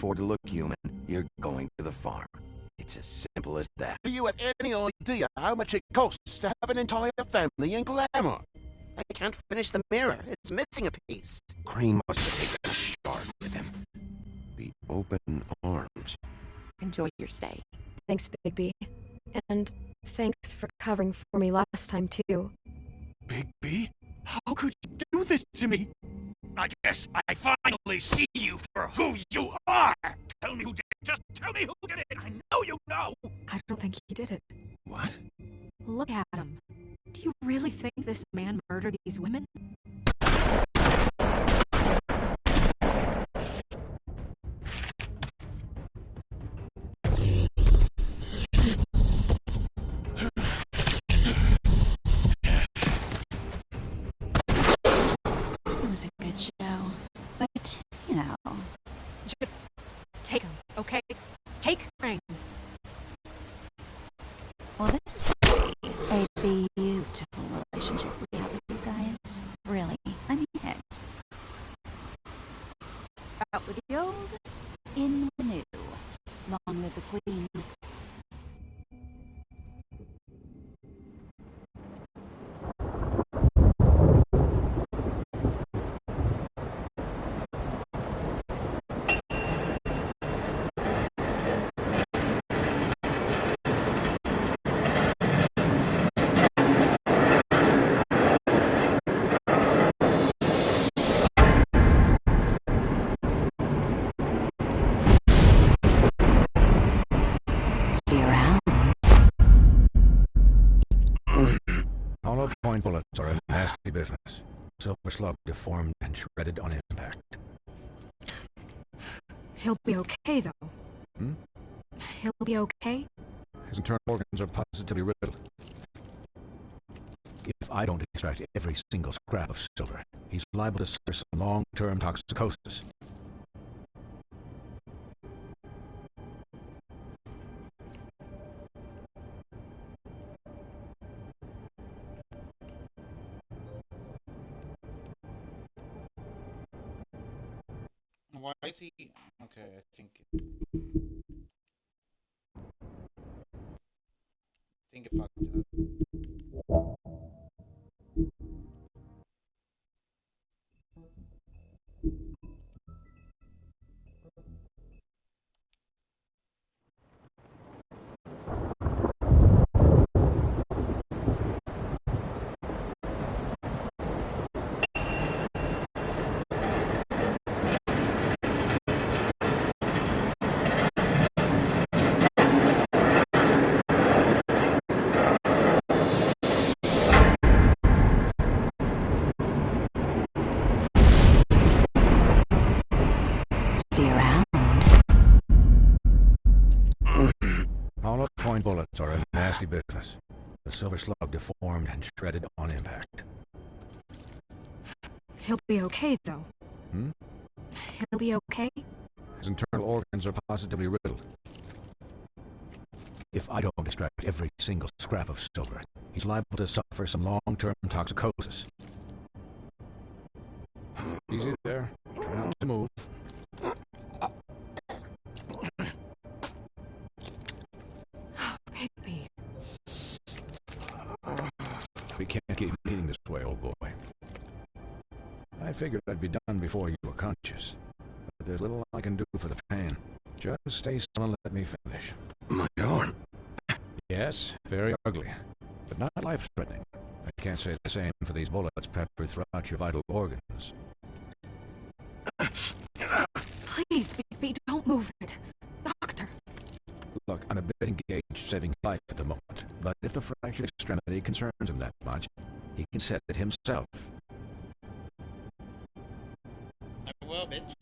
afford to look human, you're going to the farm. It's as simple as that. Do you have any idea how much it costs to have an entire family in Glamour? I can't finish the mirror. It's missing a piece. Crane must have taken a shard with him. The open arms. Enjoy your stay. Thanks, Bigby. And thanks for covering for me last time, too. Bigby? How could you do this to me? I guess I finally see you for who you are! Tell me who did it! Just tell me who did it! I know you know! I don't think he did it. What? Look at him. Do you really think this man murdered these women? It was a good show, but, you know... Just take him, okay? Take Crane. Well, this is a beautiful relationship we have with you guys. Really, I mean it. Out with the old, in with the new. Long live the Queen. See you around. Hollow point bullets are a nasty business. Silver slug deformed and shredded on impact. He'll be okay, though. Hmm? He'll be okay? His internal organs are positively riddled. If I don't extract every single scrap of silver, he's liable to suffer some long-term toxicosis. Why is he... Okay, I think it fucked up. See you around. Hollow point bullets are a nasty business. The silver slug deformed and shredded on impact. He'll be okay, though. Hmm? He'll be okay? His internal organs are positively riddled. If I don't extract every single scrap of silver, he's liable to suffer some long-term toxicosis. Easy there. Try not to move. Bigby. We can't keep eating this way, old boy. I figured I'd be done before you were conscious. But there's little I can do for the pain. Just stay still and let me finish. My arm. Yes, very ugly, but not life-threatening. I can't say the same for these bullets peppered throughout your vital organs. Please, Bigby, don't move it. Doctor. Look, I'm a bit engaged saving life at the moment, but if the fractured extremity concerns him that much, he can set it himself. I will, bitch.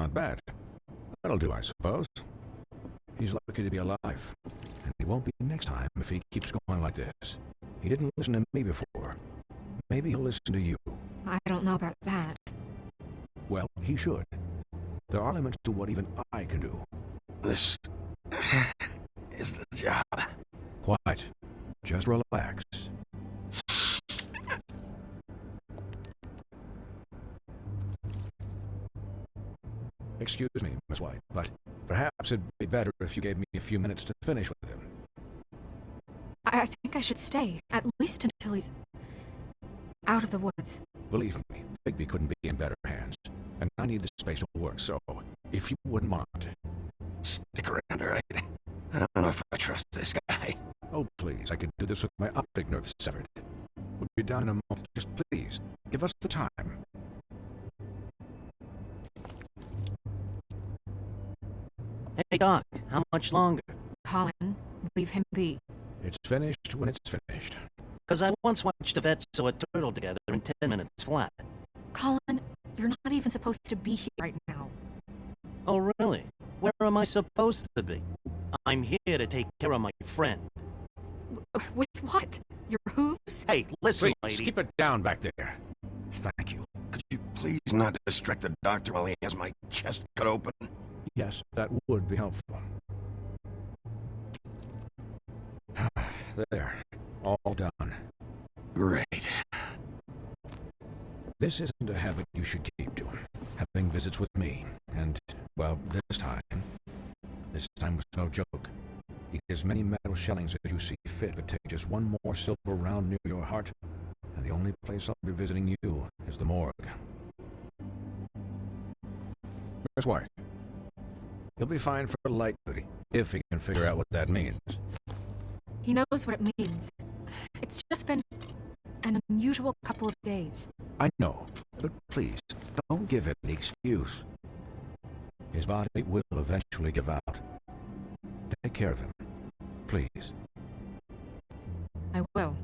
Not bad. That'll do, I suppose. He's lucky to be alive. And he won't be next time if he keeps going like this. He didn't listen to me before. Maybe he'll listen to you. I don't know about that. Well, he should. There are limits to what even I can do. This is the job. Quiet. Just relax. Excuse me, Miss White, but perhaps it'd be better if you gave me a few minutes to finish with him. I think I should stay, at least until he's out of the woods. Believe me, Bigby couldn't be in better hands, and I need the space to work, so if you wouldn't mind. Stick around, all right? I don't know if I trust this guy. Oh, please, I could do this with my optic nerve severed. We'll be down in a moment. Just please, give us the time. Hey, Doc, how much longer? Colin, leave him be. It's finished when it's finished. Because I once watched a vet sew a turtle together in 10 minutes flat. Colin, you're not even supposed to be here right now. Oh, really? Where am I supposed to be? I'm here to take care of my friend. With what? Your hooves? Hey, listen, Please, lady. keep it down back there. Thank you. Could you please not distract the doctor while he has my chest cut open? Yes, that would be helpful. There. All done. Great. This isn't a habit you should keep doing. Having visits with me. And, well, this time was no joke. Eat as many metal shellings as you see fit, but take just one more silver round near your heart, and the only place I'll be visiting you is the morgue. Miss White. He'll be fine for light duty, if he can figure out what that means. He knows what it means. It's just been an unusual couple of days. I know, but please, don't give him the excuse. His body will eventually give out. Take care of him, please. I will.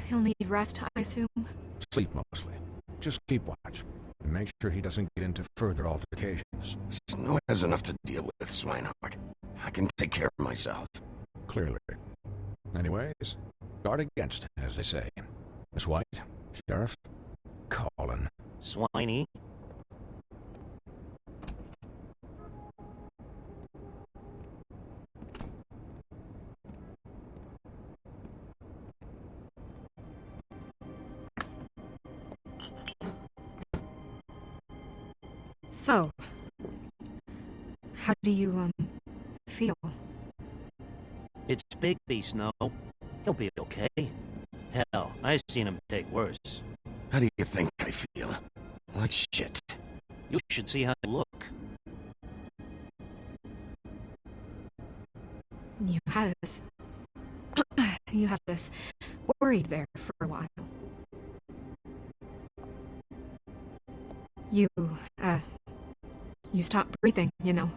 He'll need rest, I assume. Sleep mostly. Just keep watch, and make sure he doesn't get into further altercations. Snow has enough to deal with, Swinehart. I can take care of myself. Clearly. Anyways, guard against, as they say. Miss White, Sheriff, Colin. Swiney. So, how do you, feel? It's Bigby, Snow. He'll be okay. Hell, I've seen him take worse. How do you think I feel? Like shit. You should see how I look. You had us... you had us worried there for a while. You stopped breathing, you know,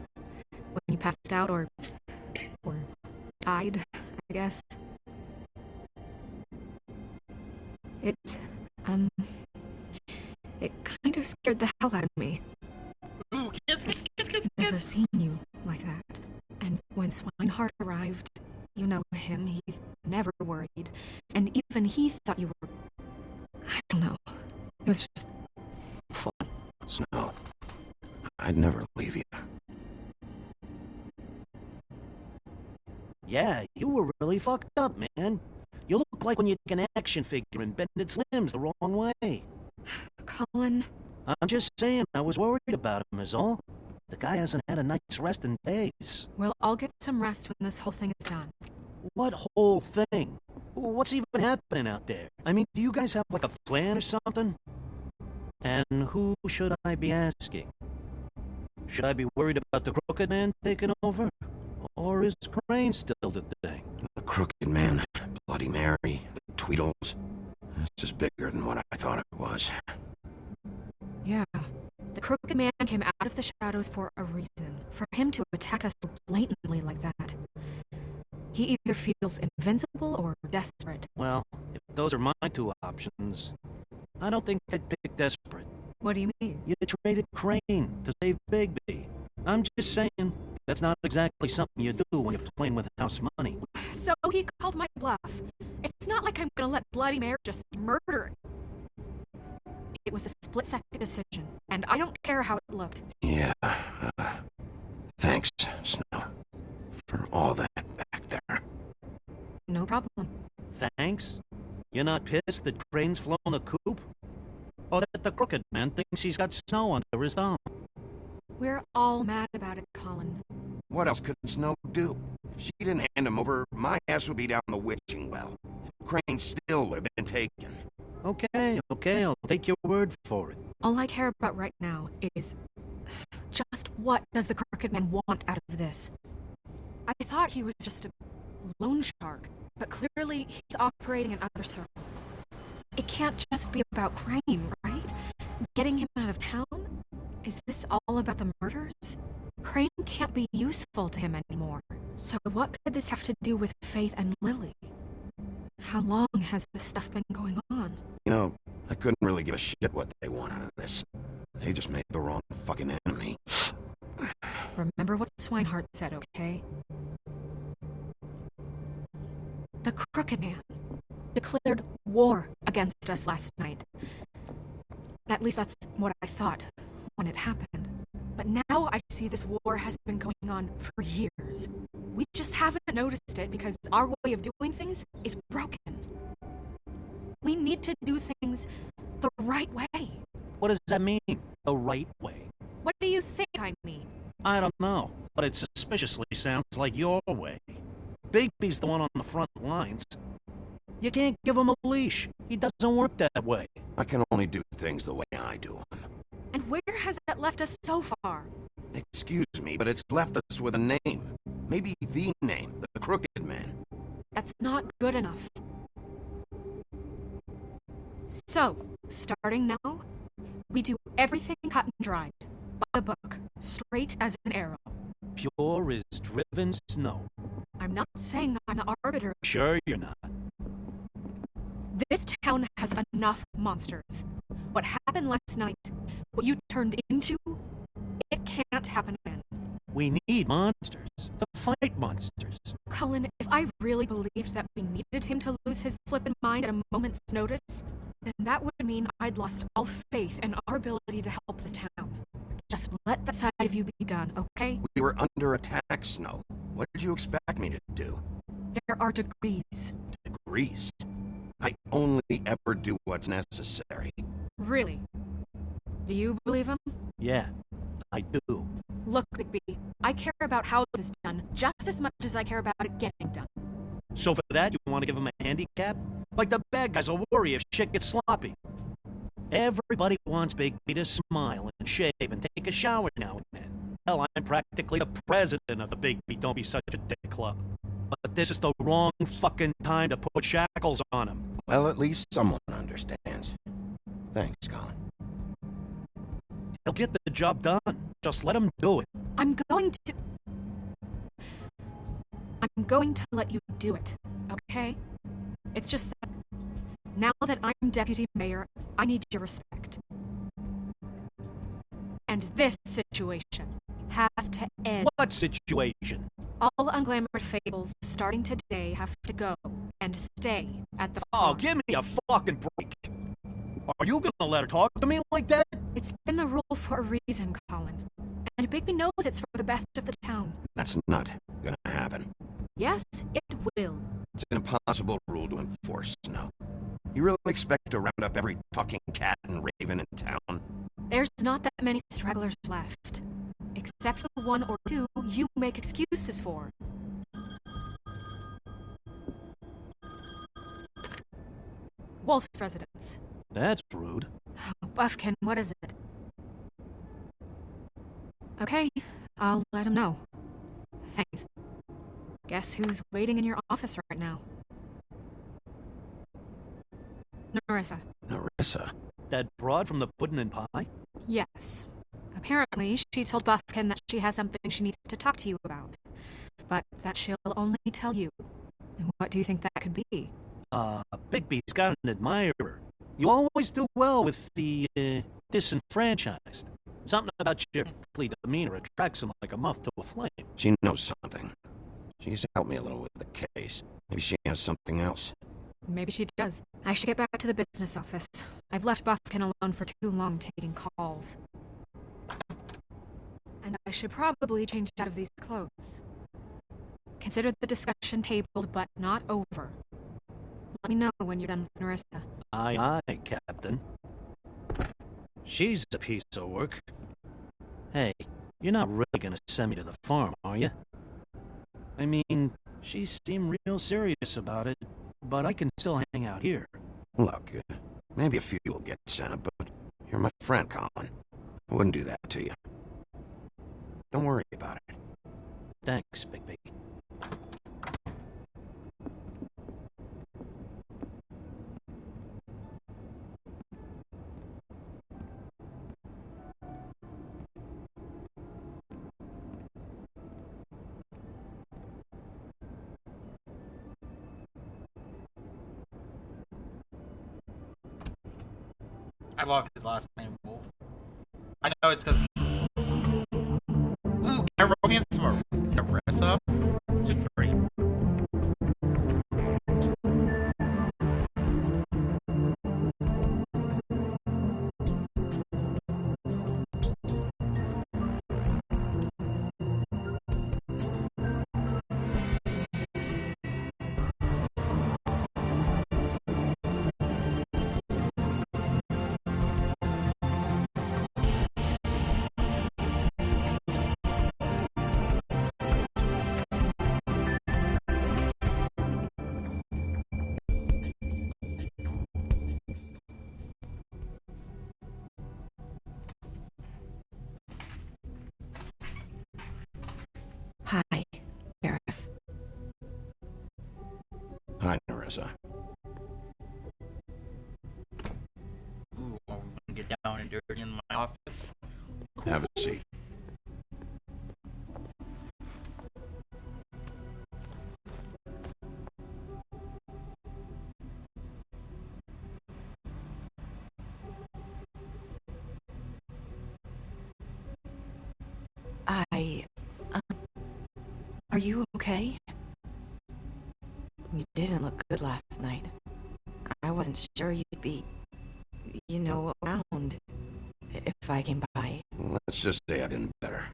when you passed out or died, I guess. It kind of scared the hell out of me. Ooh, kiss. Never seen you like that. And when Swinehart arrived, you know him, he's never worried. And even he thought you were... I don't know. It was just... fun. Snow, I'd never leave you. Yeah, you were really fucked up, man. You look like when you take an action figure and bend its limbs the wrong way. Colin... I'm just saying, I was worried about him is all. The guy hasn't had a night's rest in days. Well, I'll get some rest when this whole thing is done. What whole thing? What's even happening out there? I mean, do you guys have like a plan or something? And who should I be asking? Should I be worried about the Crooked Man taking over? Or is Crane still the thing? The Crooked Man, Bloody Mary, the Tweedles. This is bigger than what I thought it was. Yeah. The Crooked Man came out of the shadows for a reason. For him to attack us so blatantly like that. He either feels invincible or desperate. Well, if those are my two options, I don't think I'd pick desperate. What do you mean? You traded Crane to save Bigby. I'm just saying, that's not exactly something you do when you're playing with house money. So he called my bluff. It's not like I'm gonna let Bloody Mary just murder it. It was a split-second decision, and I don't care how it looked. Yeah, thanks, Snow, for all that back there. No problem. Thanks? You're not pissed that Crane's flown the coop? Or that the crooked man thinks he's got snow under his thumb? We're all mad about it, Colin. What else could Snow do? If she didn't hand him over, my ass would be down the witching well. Crane still would have been taken. Okay, I'll take your word for it. All I care about right now is just what does the crooked man want out of this? I thought he was just a loan shark, but clearly he's operating in other circles. It can't just be about Crane, right? Getting him out of town? Is this all about the murders? Crane can't be useful to him anymore. So what could this have to do with Faith and Lily? How long has this stuff been going on? You know, I couldn't really give a shit what they want out of this. They just made the wrong fucking enemy. Remember what Swinehart said, okay? The Crooked Man declared war against us last night. At least that's what I thought when it happened. But now I see this war has been going on for years. We just haven't noticed it because our way of doing things is broken. We need to do things the right way. What does that mean, the right way? What do you think I mean? I don't know, but it suspiciously sounds like your way. Bigby's the one on the front lines. You can't give him a leash. He doesn't work that way. I can only do things the way I do them. And where has that left us so far? Excuse me, but it's left us with a name. Maybe the name, the Crooked Man. That's not good enough. So, starting now, we do everything cut and dried, by the book, straight as an arrow. Pure as driven snow. I'm not saying I'm the arbiter. Sure you're not. This town has enough monsters. What happened last night, what you turned into, it can't happen again. We need monsters. To fight monsters. Cullen, if I really believed that we needed him to lose his flippin' mind at a moment's notice, then that would mean I'd lost all faith in our ability to help this town. Just let that side of you be done, okay? We were under attack, Snow. What did you expect me to do? There are degrees. Degrees? I only ever do what's necessary. Really? Do you believe him? Yeah, I do. Look, Bigby, I care about how this is done just as much as I care about it getting done. So for that, you want to give him a handicap? Like the bad guys will worry if shit gets sloppy. Everybody wants Bigby to smile and shave and take a shower now and then. Hell, I'm practically the president of the Bigby Don't Be Such a Dick Club. But this is the wrong fucking time to put shackles on him. Well, at least someone understands. Thanks, Colin. He'll get the job done. Just let him do it. I'm going to let you do it, okay? It's just that now that I'm deputy mayor, I need your respect. And this situation has to end. What situation? All unglamorous fables starting today have to go and stay at the Oh, farm. give me a fucking break. Are you gonna let her talk to me like that? It's been the rule for a reason, Colin. And Bigby knows it's for the best of the town. That's not gonna happen. Yes, it will. It's an impossible rule to enforce, Snow. You really expect to round up every talking cat and raven in town? There's not that many stragglers left. Except the one or two you make excuses for. Wolf's residence. That's rude. Buffkin, what is it? Okay, I'll let him know. Thanks. Guess who's waiting in your office right now? Narissa. Narissa? That broad from the puddin' and pie? Yes. Apparently, she told Buffkin that she has something she needs to talk to you about. But that she'll only tell you. And what do you think that could be? Bigby's got an admirer. You always do well with the, disenfranchised. Something about your prickly demeanor attracts them like a moth to a flame. She knows something. She's helped me a little with the case. Maybe she has something else. Maybe she does. I should get back to the business office. I've left Buffkin alone for too long taking calls. And I should probably change out of these clothes. Consider the discussion tabled, but not over. Let me know when you're done with Nerissa. Aye, aye, Captain. She's a piece of work. Hey, you're not really gonna send me to the farm, are you? I mean, she seemed real serious about it, but I can still hang out here. Look, maybe a few will get sent, but you're my friend, Colin. I wouldn't do that to you. Don't worry about it. Thanks, Bigby. I love his last name, Wolf. I know it's because. Ooh, can I romance Nerissa? She's pretty. Hi, Sheriff. Hi, Nerissa. Ooh, I'm gonna get down and dirty in my office. Have a seat. Are you okay? You didn't look good last night. I wasn't sure you'd be, around if I came by. Let's just say I didn't better.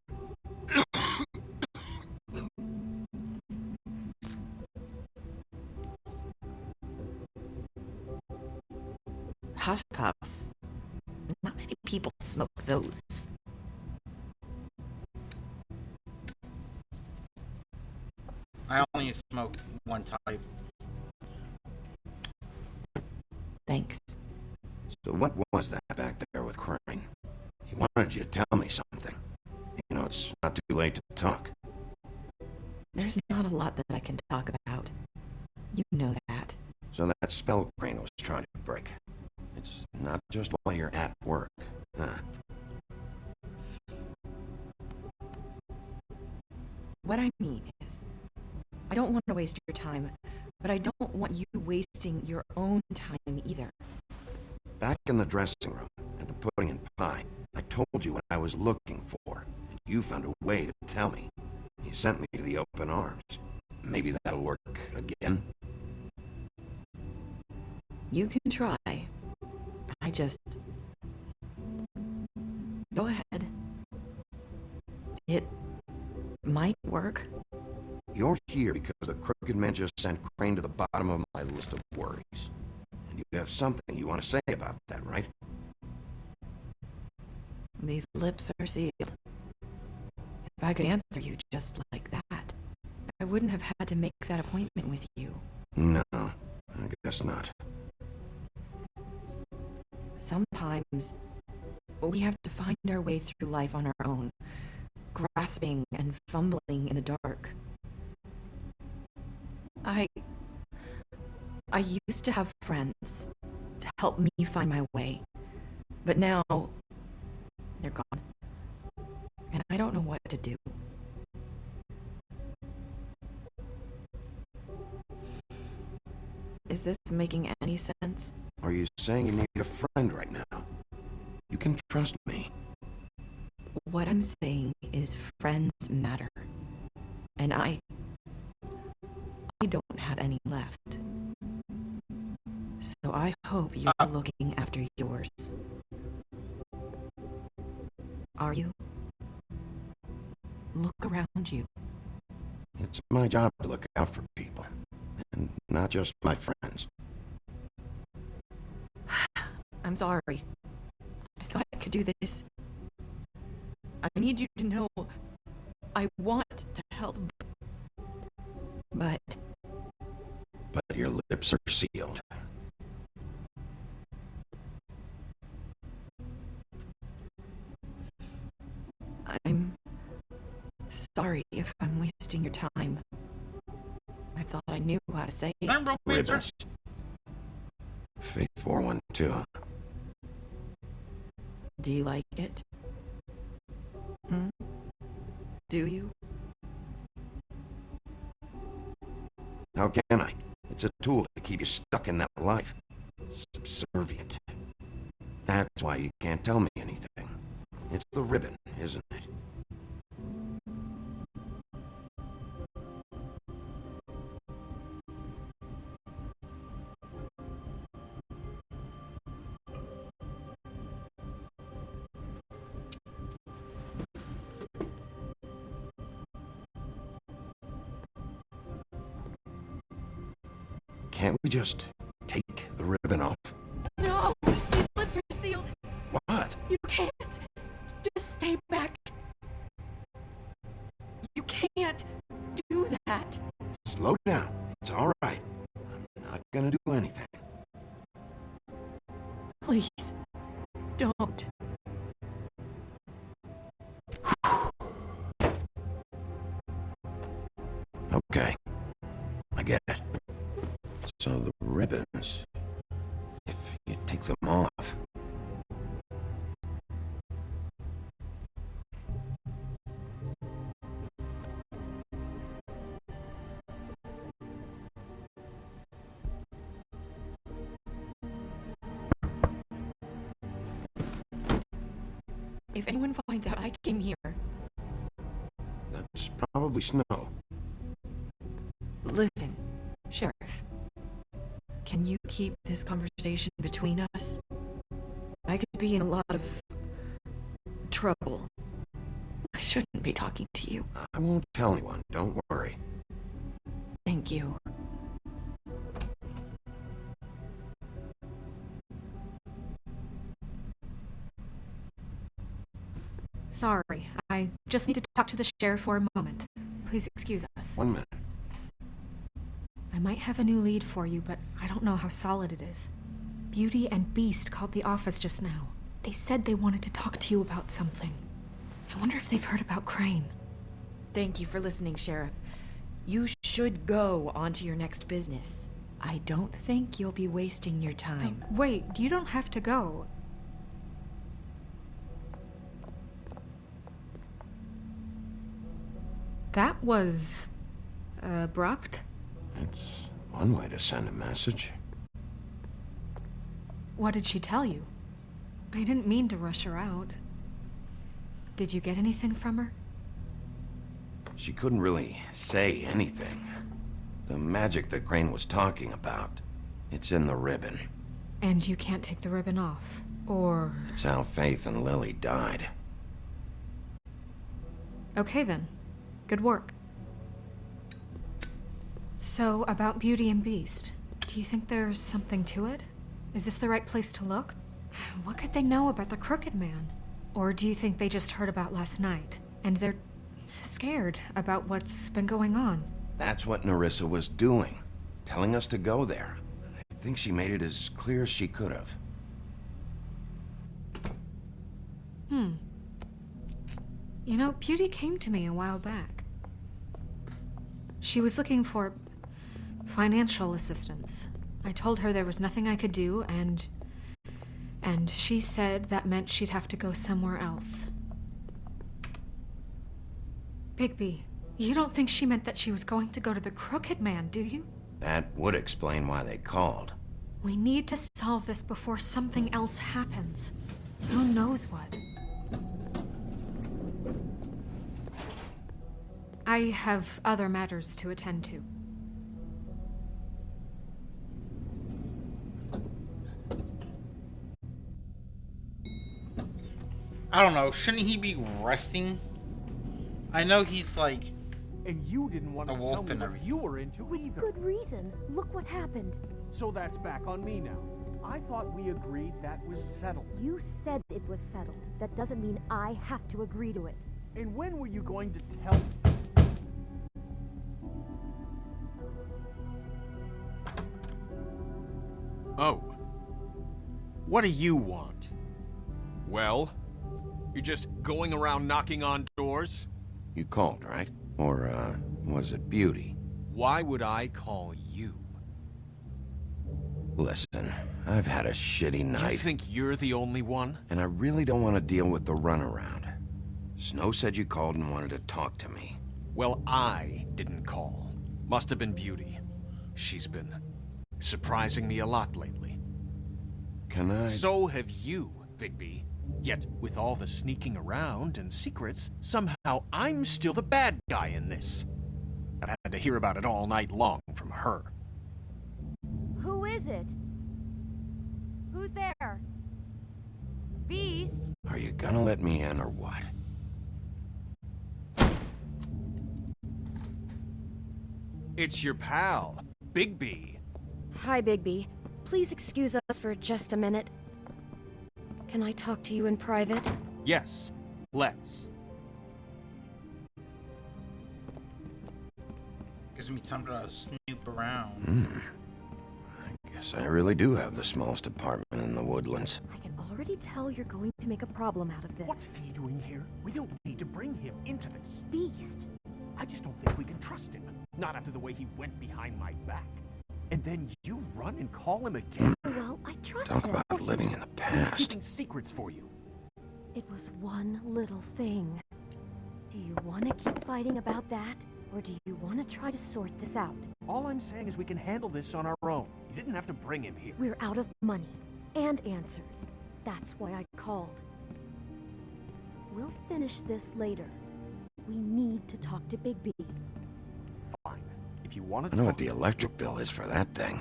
Huff puffs. Not many people smoke those. I only smoke one type. Thanks. So what was that back there with Crane? He wanted you to tell me something. You know, it's not too late to talk. There's not a lot that I can talk about. You know that. So that spell Crane was trying to break. It's not just while you're at work, huh? What I mean is, I don't want to waste your time, but I don't want you wasting your own time either. Back in the dressing room, at the pudding and pie, I told you what I was looking for, and you found a way to tell me. You sent me to the open arms. Maybe that'll work again? You can try. I just... Go ahead. It might work. You're here because the Crooked Men just sent Crane to the bottom of my list of worries. And you have something you want to say about that, right? These lips are sealed. If I could answer you just like that, I wouldn't have had to make that appointment with you. No, I guess not. Sometimes we have to find our way through life on our own, grasping and fumbling in the dark. I used to have friends to help me find my way, but now they're gone, and I don't know what to do. Is this making any sense? Are you saying you need a friend right now? You can trust me. What I'm saying is friends matter. And I don't have any left. So I hope you're looking after yours. Are you? Look around you. It's my job to look out for people. And not just my friends. I'm sorry. I thought I could do this. I need you to know I want to help. But your lips are sealed. I'm sorry if I'm wasting your time. I thought I knew how to say it. Ribbons. Faith 412. Do you like it? Do you? How can I? It's a tool to keep you stuck in that life. Subservient. That's why you can't tell me anything. It's the ribbon, isn't it? Can't we just take the ribbon off? No! His lips are sealed! What? You can't! Just stay back! You can't do that! Slow down. It's all right. I'm not gonna do anything. Please, don't. Okay. I get it. So the ribbons, if you take them off... If anyone finds out I came here... That's probably Snow. Listen, Sheriff. Can you keep this conversation between us? I could be in a lot of trouble. I shouldn't be talking to you. I won't tell anyone, don't worry. Thank you. Sorry, I just need to talk to the sheriff for a moment. Please excuse us. 1 minute. I might have a new lead for you, but I don't know how solid it is. Beauty and Beast called the office just now. They said they wanted to talk to you about something. I wonder if they've heard about Crane. Thank you for listening, Sheriff. You should go on to your next business. I don't think you'll be wasting your time. Wait, you don't have to go. That was... abrupt? It's one way to send a message. What did she tell you? I didn't mean to rush her out. Did you get anything from her? She couldn't really say anything. The magic that Crane was talking about, it's in the ribbon. And you can't take the ribbon off, or... It's how Faith and Lily died. Okay then. Good work. So, about Beauty and Beast, do you think there's something to it? Is this the right place to look? What could they know about the Crooked Man? Or do you think they just heard about last night, and they're scared about what's been going on? That's what Nerissa was doing, telling us to go there. I think she made it as clear as she could have. You know, Beauty came to me a while back. She was looking for financial assistance. I told her there was nothing I could do, and she said that meant she'd have to go somewhere else. Bigby, you don't think she meant that she was going to go to the Crooked Man, do you? That would explain why they called. We need to solve this before something else happens. Who knows what? I have other matters to attend to. I don't know. Shouldn't he be resting? I know he's like And you didn't want to a tell wolf me and what everything. you were into either. Good reason. Look what happened. So that's back on me now. I thought we agreed that was settled. You said it was settled. That doesn't mean I have to agree to it. And when were you going to tell me? Oh. What do you want? Well, you're just going around knocking on doors? You called, right? Or, was it Beauty? Why would I call you? Listen, I've had a shitty night. You think you're the only one? And I really don't want to deal with the runaround. Snow said you called and wanted to talk to me. Well, I didn't call. Must have been Beauty. She's been surprising me a lot lately. Can I... So have you, Bigby. Yet, with all the sneaking around and secrets, somehow I'm still the bad guy in this. I've had to hear about it all night long from her. Who is it? Who's there? Beast? Are you gonna let me in or what? It's your pal, Bigby. Hi, Bigby. Please excuse us for just a minute. Can I talk to you in private? Yes, let's. Gives me time to snoop around. I guess I really do have the smallest apartment in the Woodlands. I can already tell you're going to make a problem out of this. What's he doing here? We don't need to bring him into this. Beast? I just don't think we can trust him. Not after the way he went behind my back. And then you run and call him again? Well, I trust Talk him. about living in the past. Keeping secrets for you. It was one little thing. Do you want to keep fighting about that? Or do you want to try to sort this out? All I'm saying is we can handle this on our own. You didn't have to bring him here. We're out of money. And answers. That's why I called. We'll finish this later. We need to talk to Bigby. Fine. If you want to I know what the electric bill is for that thing.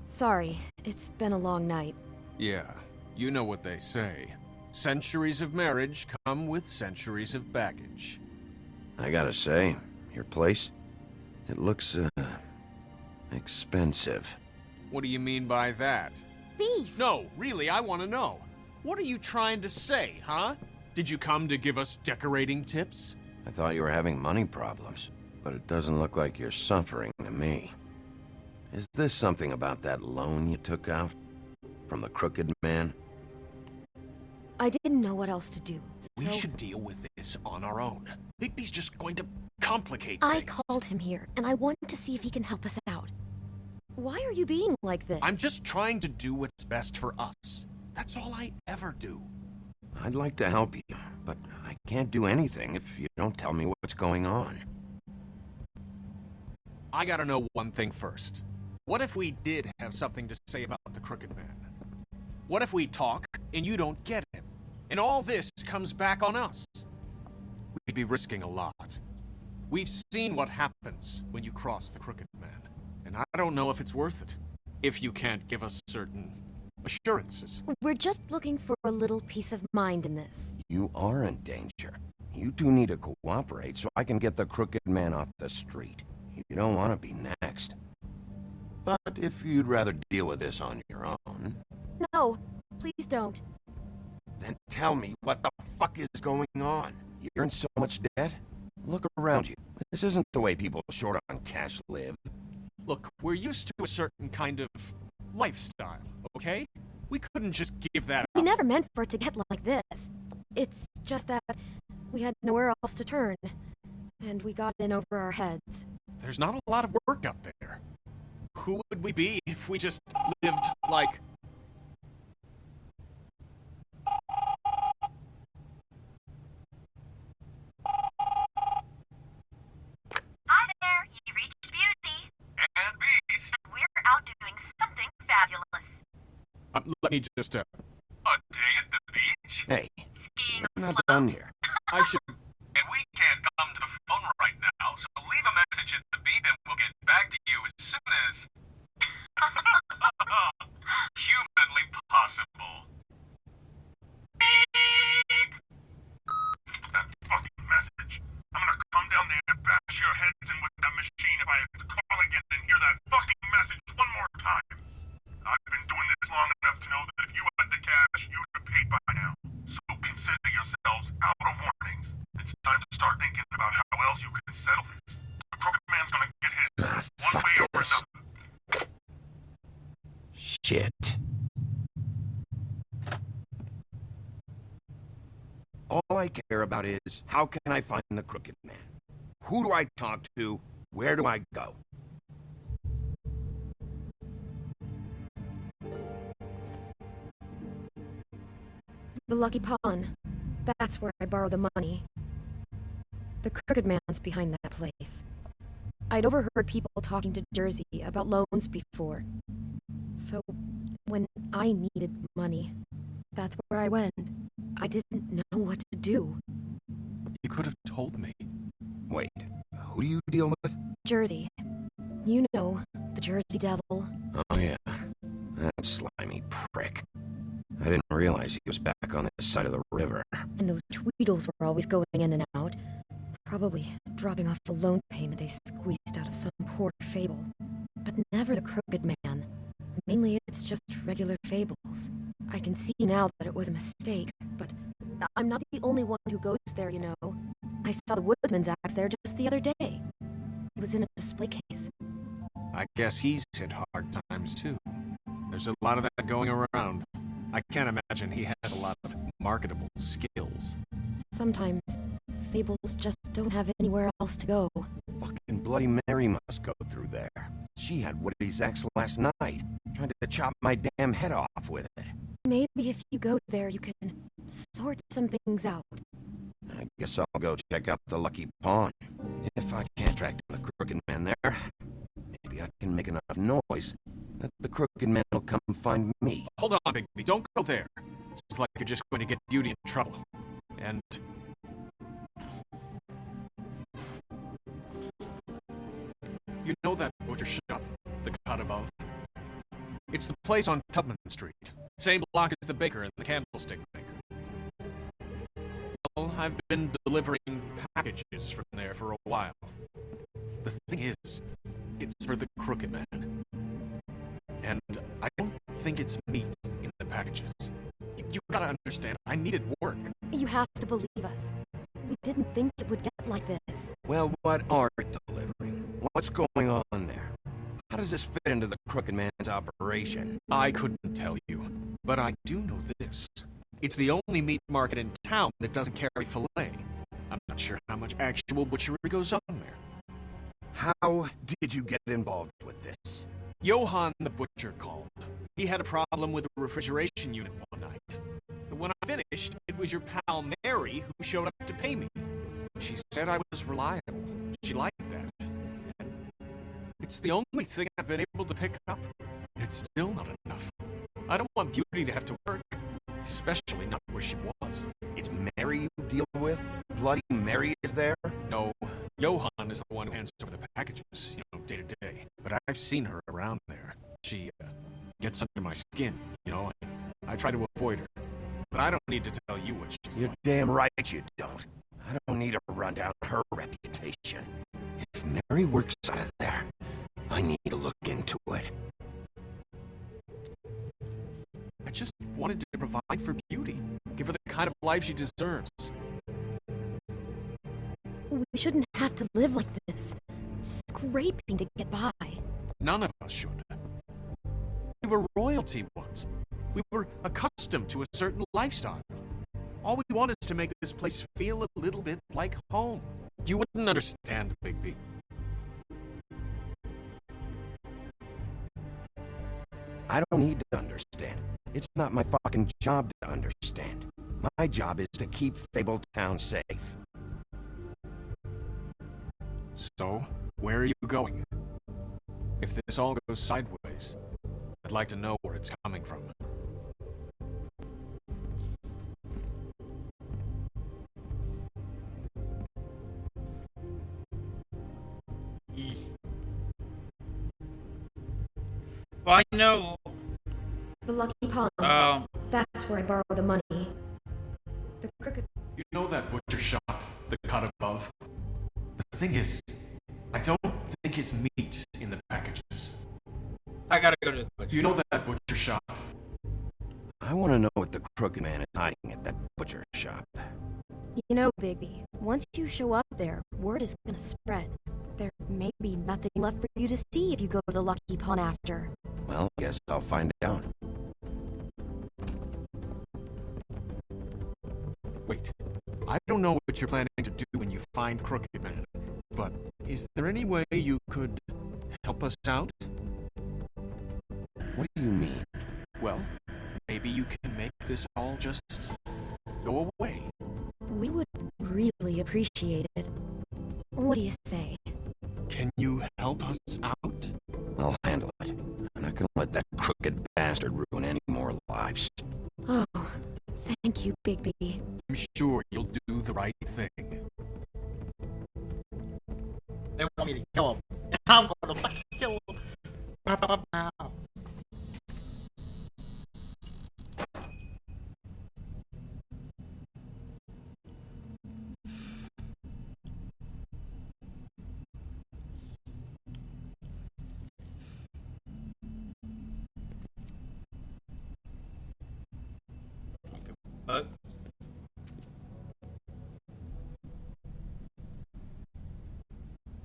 Sorry, it's been a long night. Yeah, you know what they say. Centuries of marriage come with centuries of baggage. I gotta say, your place, it looks, expensive. What do you mean by that? Beast! No, really, I want to know. What are you trying to say, huh? Did you come to give us decorating tips? I thought you were having money problems, but it doesn't look like you're suffering to me. Is this something about that loan you took out? From the Crooked Man? I didn't know what else to do, We so should deal with this on our own. Bigby's just going to complicate I things. called him here, and I want to see if he can help us out. Why are you being like this? I'm just trying to do what's best for us. That's all I ever do. I'd like to help you, but I can't do anything if you don't tell me what's going on. I gotta know one thing first. What if we did have something to say about the Crooked Man? What if we talk and you don't get him? And all this comes back on us? We'd be risking a lot. We've seen what happens when you cross the Crooked Man. And I don't know if it's worth it. If you can't give us certain assurances. We're just looking for a little peace of mind in this. You are in danger. You two need to cooperate so I can get the Crooked Man off the street. You don't want to be next. But if you'd rather deal with this on your own, No, please don't. then tell me what the fuck is going on. You're in so much debt? Look around you. This isn't the way people short on cash live. Look, we're used to a certain kind of lifestyle, okay? We couldn't just give that We up. never meant for it to get like this. It's just that we had nowhere else to turn. And we got in over our heads. There's not a lot of work out there. Who would we be if we just lived like... me just A day at the beach? Hey, we're not done here. I should... And we can't come to the phone right now, so leave a message at the beep and we'll get back to you as soon as... humanly possible. Beep! That fucking message. I'm gonna come down there and bash your heads in with that machine if I have to call again and hear that fucking message one more time. I've been doing this long enough to know that if you had the cash, you'd have paid by now. So consider yourselves out of warnings. It's time to start thinking about how else you can settle this. The Crooked Man's gonna get his one way or another. Shit. All I care about is, how can I find the Crooked Man? Who do I talk to? Where do I go? The Lucky Pawn. That's where I borrow the money. The Crooked Man's behind that place. I'd overheard people talking to Jersey about loans before. So, when I needed money, that's where I went. I didn't know what to do. You could have told me. Wait, who do you deal with? Jersey. You know, the Jersey Devil. Oh yeah, that slimy prick. I didn't realize he was back on this side of the river. And those Tweedles were always going in and out. Probably dropping off a loan payment they squeezed out of some poor fable. But never the Crooked Man. Mainly it's just regular fables. I can see now that it was a mistake, but I'm not the only one who goes there, you know. I saw the Woodsman's axe there just the other day. It was in a display case. I guess he's hit hard times too. There's a lot of that going around. I can't imagine he has a lot of marketable skills. Sometimes fables just don't have anywhere else to go. Fucking Bloody Mary must go through there. She had Woody's axe last night, trying to chop my damn head off with it. Maybe if you go there, you can sort some things out. I guess I'll go check out the Lucky Pawn. If I can't track down the Crooked Man there, maybe I can make enough noise that the Crooked Man will come find me. Hold on, Bigby, don't go there. It's like you're just going to get Beauty in trouble. And... you know that butcher shop, the cut above? It's the place on Tubman Street. Same block as the baker and the candlestick maker. Well, I've been delivering packages from there for a while. The thing is, it's for the Crooked Man. And I don't think it's meat in the packages. You gotta understand, I needed work. You have to believe us. We didn't think it would get like this. Well, what are delivering? What's going on there? How does this fit into the Crooked Man's operation? I couldn't tell you, but I do know this. It's the only meat market in town that doesn't carry filet. I'm not sure how much actual butchery goes on there. How did you get involved with this? Johann the butcher called. He had a problem with the refrigeration unit one night. But when I finished, it was your pal Mary who showed up to pay me. She said I was reliable. She liked that. And it's the only thing I've been able to pick up. It's still not enough. I don't want Beauty to have to work, especially not where she was. It's Mary you deal with? Bloody Mary is there? No, Johann is the one who hands over the packages, day to day. But I've seen her around there. She gets under my skin, I try to avoid her. But I don't need to tell you what she's You're like. damn right you don't. I don't need to run down her reputation. If Mary works out of there, I need to look into it. I just wanted to provide for Beauty. Give her the kind of life she deserves. We shouldn't have to live like this, scraping to get by. None of us should. We were royalty once. We were accustomed to a certain lifestyle. All we want is to make this place feel a little bit like home. You wouldn't understand, Bigby. I don't need to understand. It's not my fucking job to understand. My job is to keep Fabletown safe. So, where are you going? If this all goes sideways, I'd like to know where it's coming from. Well, I know. The Lucky Pawn. That's where I borrowed the money. The Crooked... You know that butcher shop, the cut above? The thing is, I don't think it's meat in the packages. I gotta go to the butcher. Do you know that butcher shop? I want to know what the Crooked Man is hiding at that butcher shop. You know, Bigby, once you show up there, word is gonna spread. There may be nothing left for you to see if you go to the Lucky Pawn after. Well, I guess I'll find out. Wait, I don't know what you're planning to do when you find Crooked Man, but is there any way you could help us out? What do you mean? Well, maybe you can make this all just go away. We would really appreciate it. What do you say? Can you help us out? I'll handle it. I'm not gonna let that crooked bastard ruin any more lives. Oh, thank you, Bigby. I'm sure you'll do the right thing. They want me to kill him. I'm gonna fucking kill him. Pow, pow, pow, pow.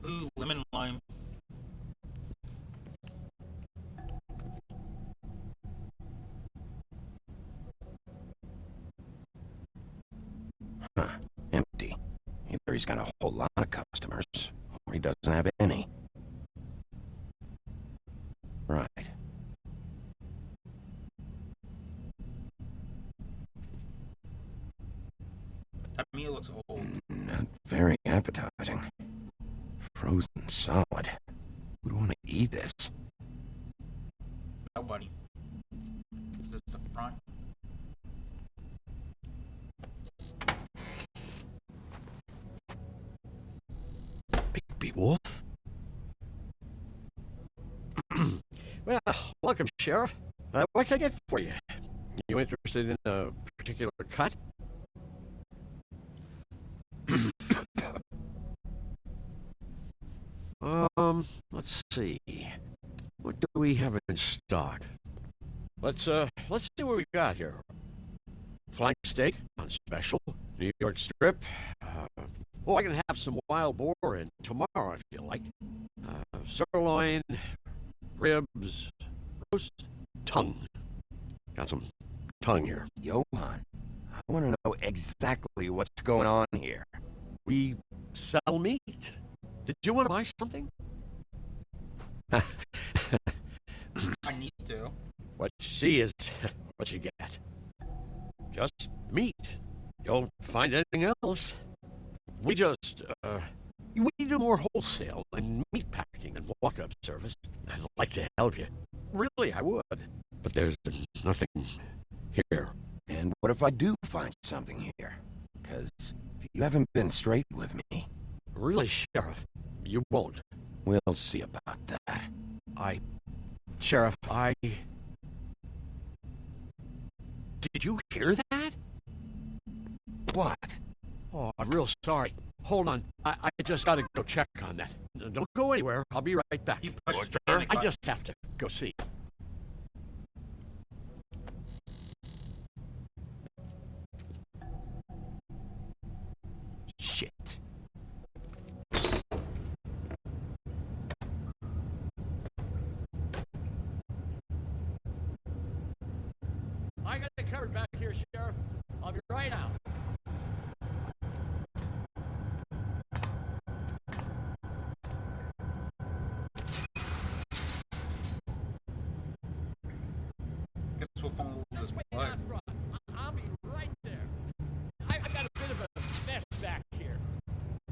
Ooh, lemon lime. Huh. Empty. Either he's got a whole lot of customers, or he doesn't have any. Right. That meal looks old. Not very appetizing. Frozen solid. Who'd want to eat this? Nobody. Is this up front? Bigby Wolf? Well, welcome, Sheriff. What can I get for you? You interested in a particular cut? Let's see. What do we have in stock? Let's see what we got here. Flank steak on special, New York strip. I can have some wild boar in tomorrow if you like. Sirloin, ribs, roast, tongue. Got some tongue here. Johan, I want to know exactly what's going on here. We sell meat. Did you want to buy something? I need to. What you see is what you get. Just meat. You don't find anything else. We just, we do more wholesale and meat packing and walk-up service. I'd like to help you. Really, I would. But there's nothing here. And what if I do find something here? Because you haven't been straight with me. Really, Sheriff, you won't. We'll see about that. Sheriff, Did you hear that? What? Oh, I'm real sorry. Hold on. I just gotta go check on that. Don't go anywhere. I'll be right back. I just have to go see. Shit. I got it covered back here, Sheriff. I'll be right out. Guess we'll follow this way. I'll be right there. I've got a bit of a mess back here.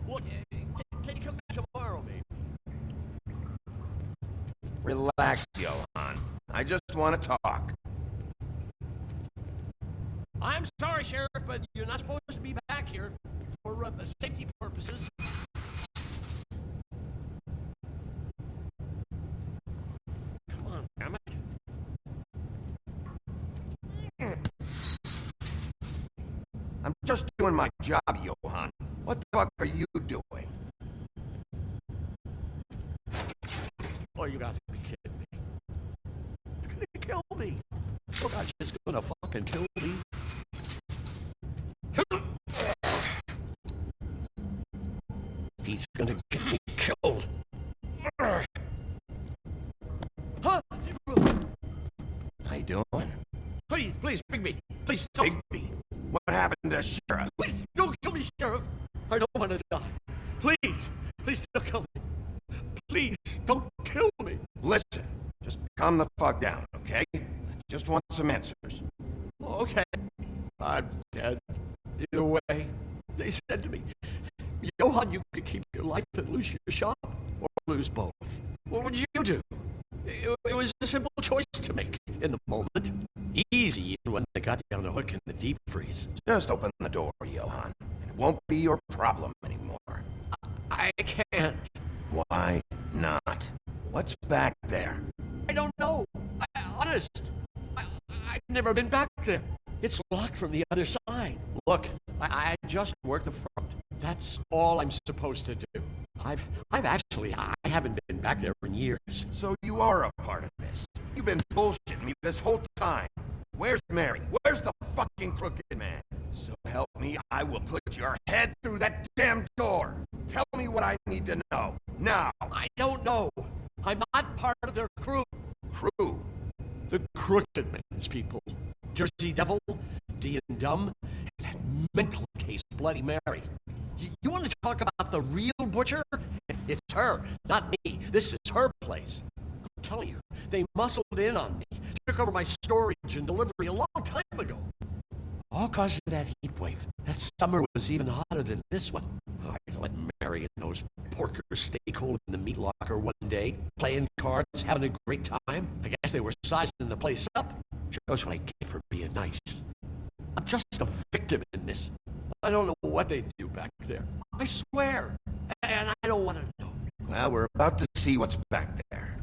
Look, can you come back tomorrow, maybe? Relax, Johan. I just want to talk. I'm sorry, Sheriff, but you're not supposed to be back here for safety purposes. Come on, damn it. I'm just doing my job, Johan. What the fuck are you doing? Oh, you gotta be kidding me. They're gonna kill me. Oh, God, she's gonna fucking kill me. He's gonna get me killed. Huh? How you doing? Please, Bigby. Please don't. Bigby? What happened to Sheriff? Please, don't kill me, Sheriff. I don't want to die. Please don't kill me. Please, don't kill me. Listen, just calm the fuck down, okay? I just want some answers. Okay, I'm dead. Either way, they said to me, Johan, you could keep your life and lose your shop, or lose both. What would you do? It was a simple choice to make in the moment. Easy when they got you on the hook in the deep freeze. Just open the door, Johan, and it won't be your problem anymore. I can't. Why not? What's back there? I don't know. Honest. I've never been back there. It's locked from the other side. Look, I just work the front. That's all I'm supposed to do. I haven't been back there in years. So you are a part of this. You've been bullshitting me this whole time. Where's Mary? Where's the fucking crooked man? So help me, I will put your head through that damn door. Tell me what I need to know. Now. I don't know. I'm not part of their crew. Crew? The Crooked Man's people. Jersey Devil, D and Dumb, and that mental case Bloody Mary. You want to talk about the real butcher? It's her, not me. This is her place. I'm telling you, they muscled in on me, took over my storage and delivery a long time ago. All because of that heat wave. That summer was even hotter than this one. I let Mary and those porkers stay cold in the meat locker one day, playing cards, having a great time. I guess they were sizing the place up. Shows what I get for being nice. I'm just a victim in this. I don't know what they do back there. I swear. And I don't want to know. Well, we're about to see what's back there.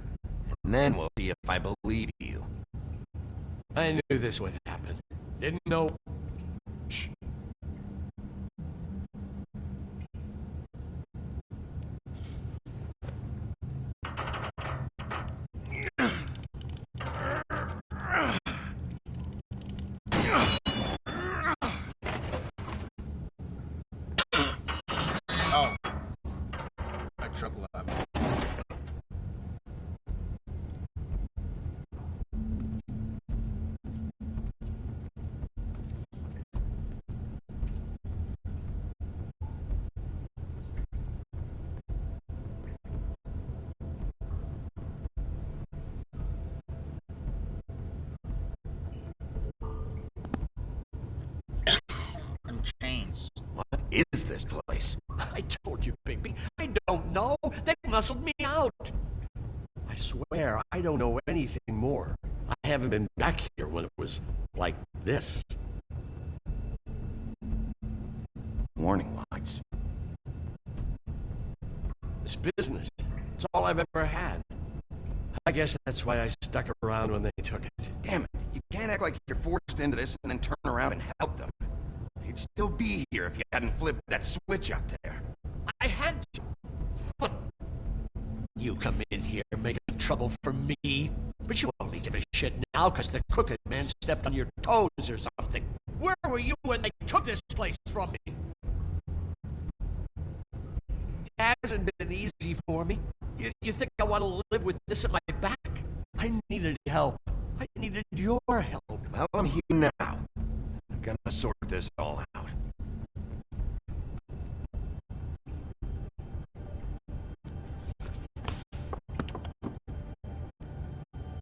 And then we'll see if I believe you. I knew this would happen. Didn't know. Shh. Oh. My truck left. Chains. What is this place? I told you, Bigby. I don't know. They muscled me out. I swear, I don't know anything more. I haven't been back here when it was like this. Warning lights. This business. It's all I've ever had. I guess that's why I stuck around when they took it. Damn it. You can't act like you're forced into this and then turn around and help them. You'd still be here if you hadn't flipped that switch out there. I had to. You come in here making trouble for me, but you only give a shit now because the Crooked Man stepped on your toes or something. Where were you when they took this place from me? It hasn't been easy for me. You think I want to live with this at my back? I needed help. I needed your help. Well, I'm here now. I'm gonna sort this all out.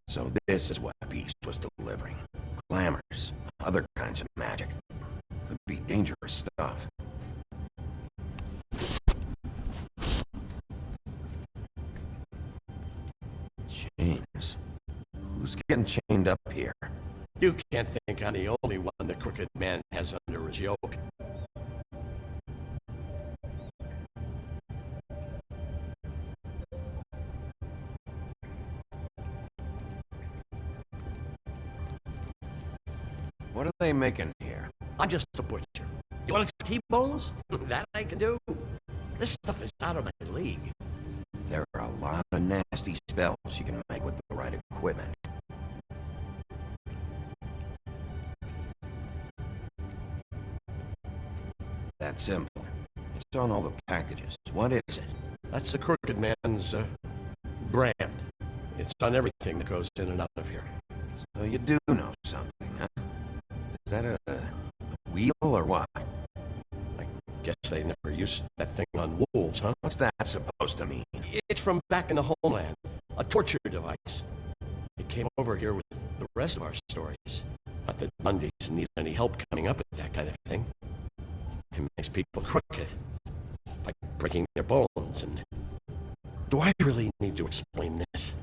So this is what Beast was delivering. Glamours, other kinds of magic. Could be dangerous stuff. Chains. Who's getting chained up here? You can't think I'm the only one the Crooked Man has under his yoke. What are they making here? I'm just a butcher. You want T-bones? That I can do. This stuff is out of my league. There are a lot of nasty spells you can make with the right equipment. That's simple. It's on all the packages. What is it? That's the Crooked Man's brand. It's on everything that goes in and out of here. So you do know something, huh? Is that a wheel or what? I guess they never used that thing on wolves, huh? What's that supposed to mean? It's from back in the homeland. A torture device. It came over here with the rest of our stories. Not that Bundys need any help coming up with that kind of thing. It makes people crooked. By breaking their bones and... Do I really need to explain this?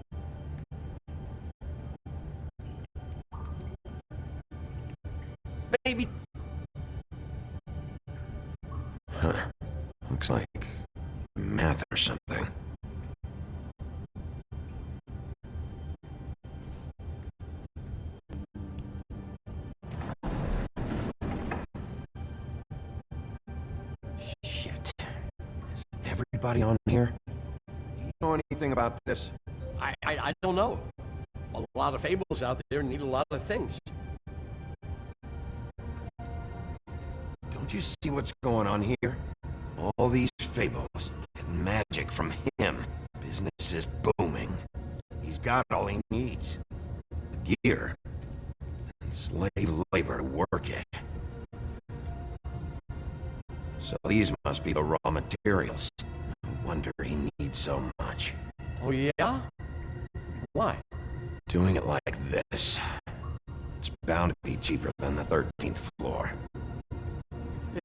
Maybe... Huh. Looks like math or something. Shit. Is everybody on here? Do you know anything about this? I don't know. A lot of fables out there need a lot of things. Don't you see what's going on here? All these fables and magic from him. Business is booming. He's got all he needs. The gear. And slave labor to work it. So these must be the raw materials. No wonder he needs so much. Oh yeah? Why? Doing it like this. It's bound to be cheaper than the 13th floor.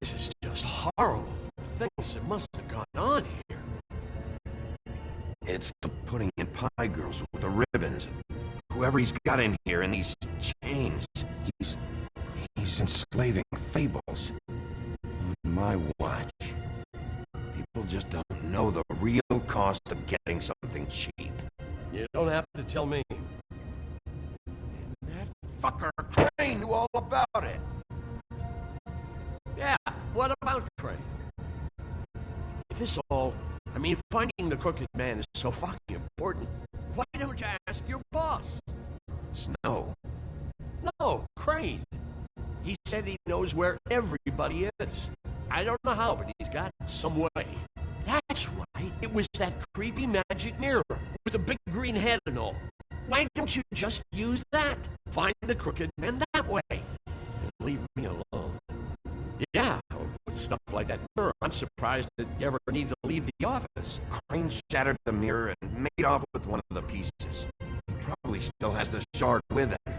This is just horrible. Things that must have gone on here. It's the pudding and pie girls with the ribbons. Whoever he's got in here in these chains. He's enslaving fables. On my watch. People just don't know the real cost of getting something cheap. You don't have to tell me. And that fucker Crane knew all about it. Yeah, what about Crane? If this all... I mean, finding the Crooked Man is so fucking important. Why don't you ask your boss? Snow. No, Crane. He said he knows where everybody is. I don't know how, but he's got some way. That's right. It was that creepy magic mirror with a big green head and all. Why don't you just use that? Find the Crooked Man that way. And leave me alone. Yeah, with stuff like that mirror, I'm surprised that you ever need to leave the office. Crane shattered the mirror and made off with one of the pieces. He probably still has the shard with him.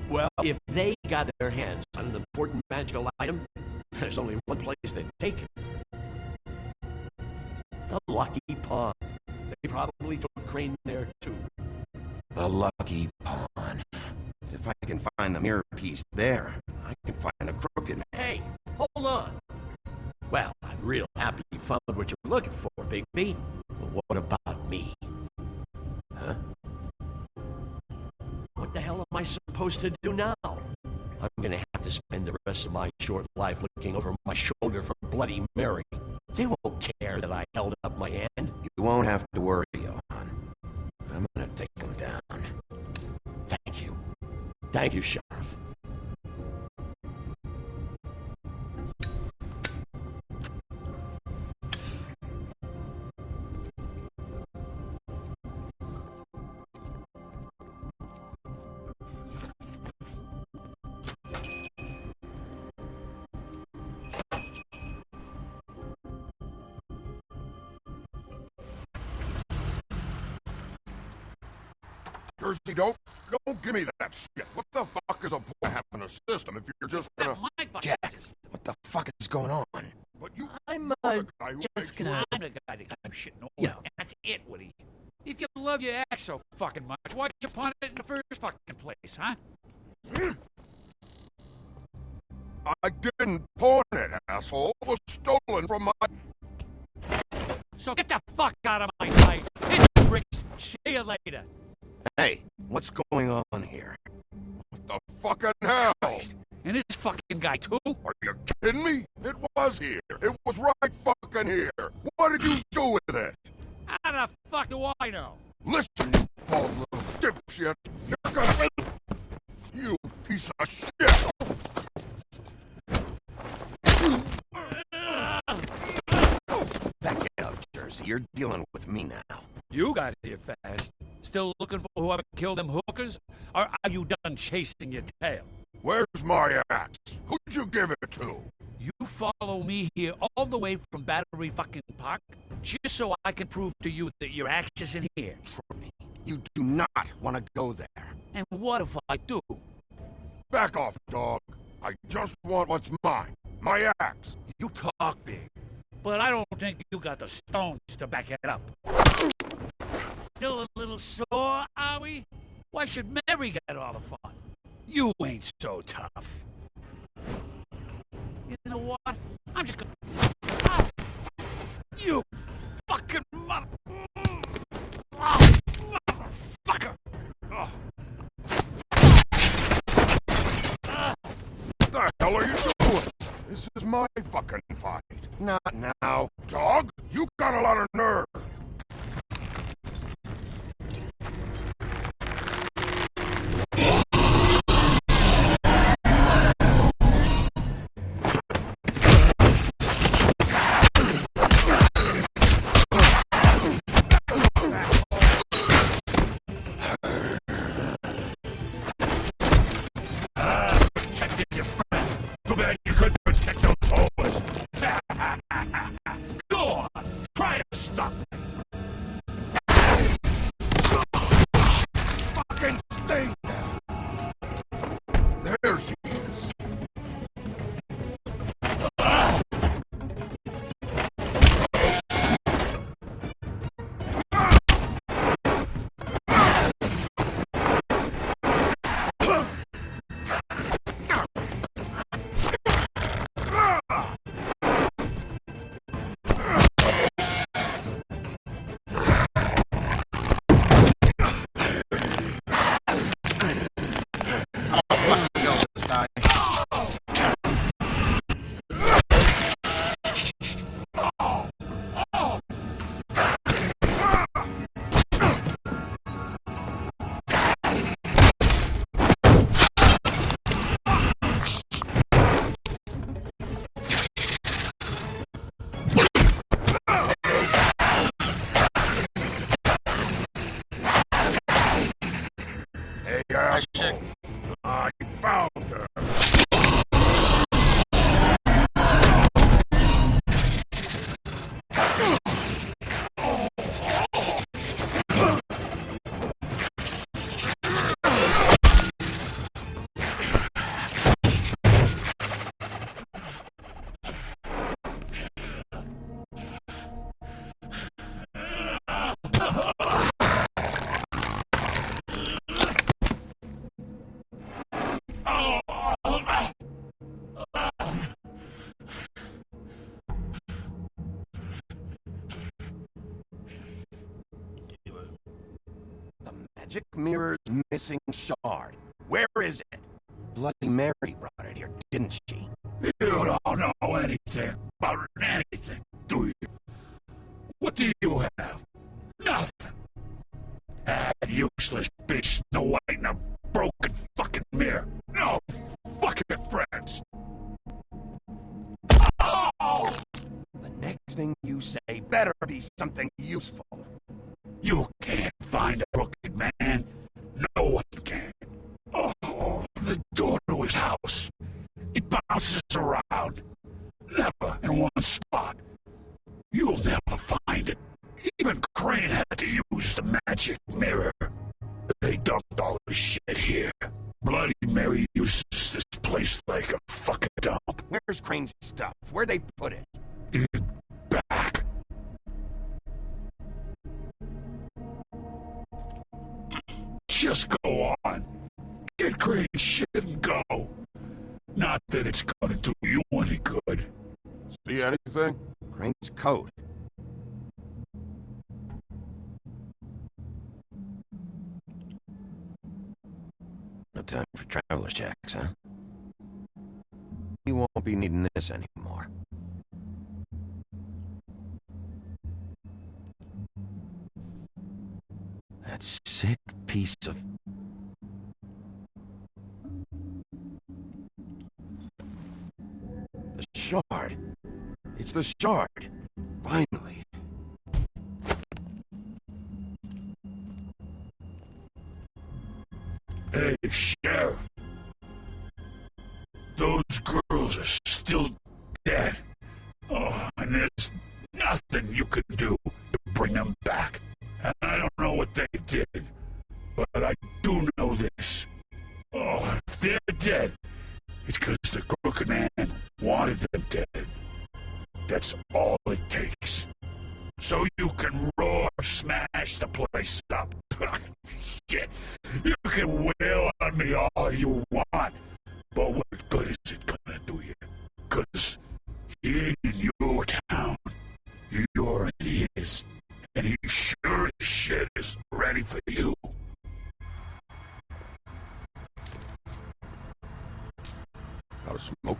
Well, if they got their hands on an important magical item, there's only one place they'd take it. The Lucky Pawn. They probably took Crane there, too. The Lucky Pawn. If I can find the mirror piece there, I can find the Crooked Man. Hey, hold on. Well, I'm real happy you found what you're looking for, Big B. But what about me? Huh? What the hell am I supposed to do now? I'm gonna have to spend the rest of my short life looking over my shoulder for Bloody Mary. They won't care that I held up my hand. You won't have to worry, Johan. I'm gonna take him down. Thank you. Thank you, Sheriff. Jersey, don't give me that shit. What the fuck is a point of having a system if you're just gonna... Jack, what the fuck is going on? But you... I'm just gonna... I'm the guy that got him shitting over. Yeah. And that's it, Woody. If you love your act so fucking much, why'd you pawn it in the first fucking place, huh? I didn't pawn it, asshole. It was stolen from my... So get the fuck out of my sight. Hit the bricks. See you later. Hey, what's going on here? What the fucking hell? And this fucking guy, too? Are you kidding me? It was was here. It was right fucking here. What did you do with it? How the fuck do I know? Listen, you bald little dipshit. You're gonna... You piece of shit. Back it up, Jersey. You're dealing with me now. You got here fast. Still looking for whoever killed them hookers? Or are you done chasing your tail? Where's my axe? Who'd you give it to? You follow me here all the way from Battery fucking Park just so I can prove to you that your axe is in here. You do not want to go there. And what if I do? Back off, dog. I just want what's mine. My axe. You talk big, but I don't think you got the stones to back it up. Still a little sore, are we? Why should Mary get all the fun? You ain't so tough. You know what? I'm just gonna... Ah! You fucking mother... Oh, motherfucker! Oh. What the hell are you doing? This is my fucking fight. Not now. Dog, you got a lot of nerve. I found her. Magic mirror's missing shard. Where is it? Bloody Mary brought it here, didn't she? You don't know anything about anything, do you? What do you have? Nothing. That useless bitch Snow White and a broken fucking mirror. No fucking friends. Oh! The next thing you say better be something useful. You can't find a crooked man. No one can. Oh, the door to his house. It bounces around. Never in one spot. You'll never find it. Even Crane had to use the magic mirror. They dumped all the shit here. Bloody Mary uses this place like a fucking dump. Where's Crane's stuff? Where'd they put it? Back. Just go on. Get Crane's shit and go. Not that it's gonna do you any good. See anything? Crane's coat. No time for traveler checks, huh? You won't be needing this anymore. That sick piece of... The shard. It's the shard. Finally. Hey, Sheriff. Those girls are still dead. Oh, and there's nothing you can do to bring them back. And I don't know what they did, but I do know this. Oh, if they're dead, it's because the Crooked Man wanted them dead. That's all it takes. So you can roar, smash the place up. Shit, you can wail on me all you want, but what good is it gonna do you? 'Cause he ain't in your town. You're in his, and he sure as shit is ready for you. Got a smoke?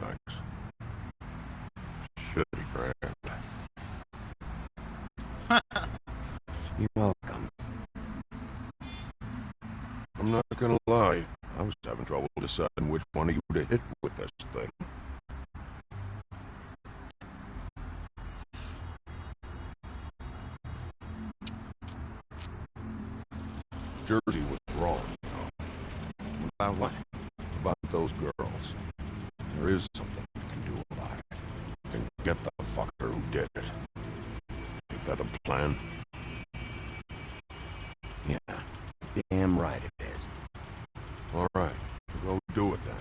Thanks. Shitty brand. You're welcome. I'm not gonna lie. I was having trouble deciding which one of you to hit with this thing. Jersey was wrong, you know. About what? About those girls. There is something you can do about it. You can get the fucker who did it. Ain't that the plan? Yeah, damn right it is. All right, go do it then.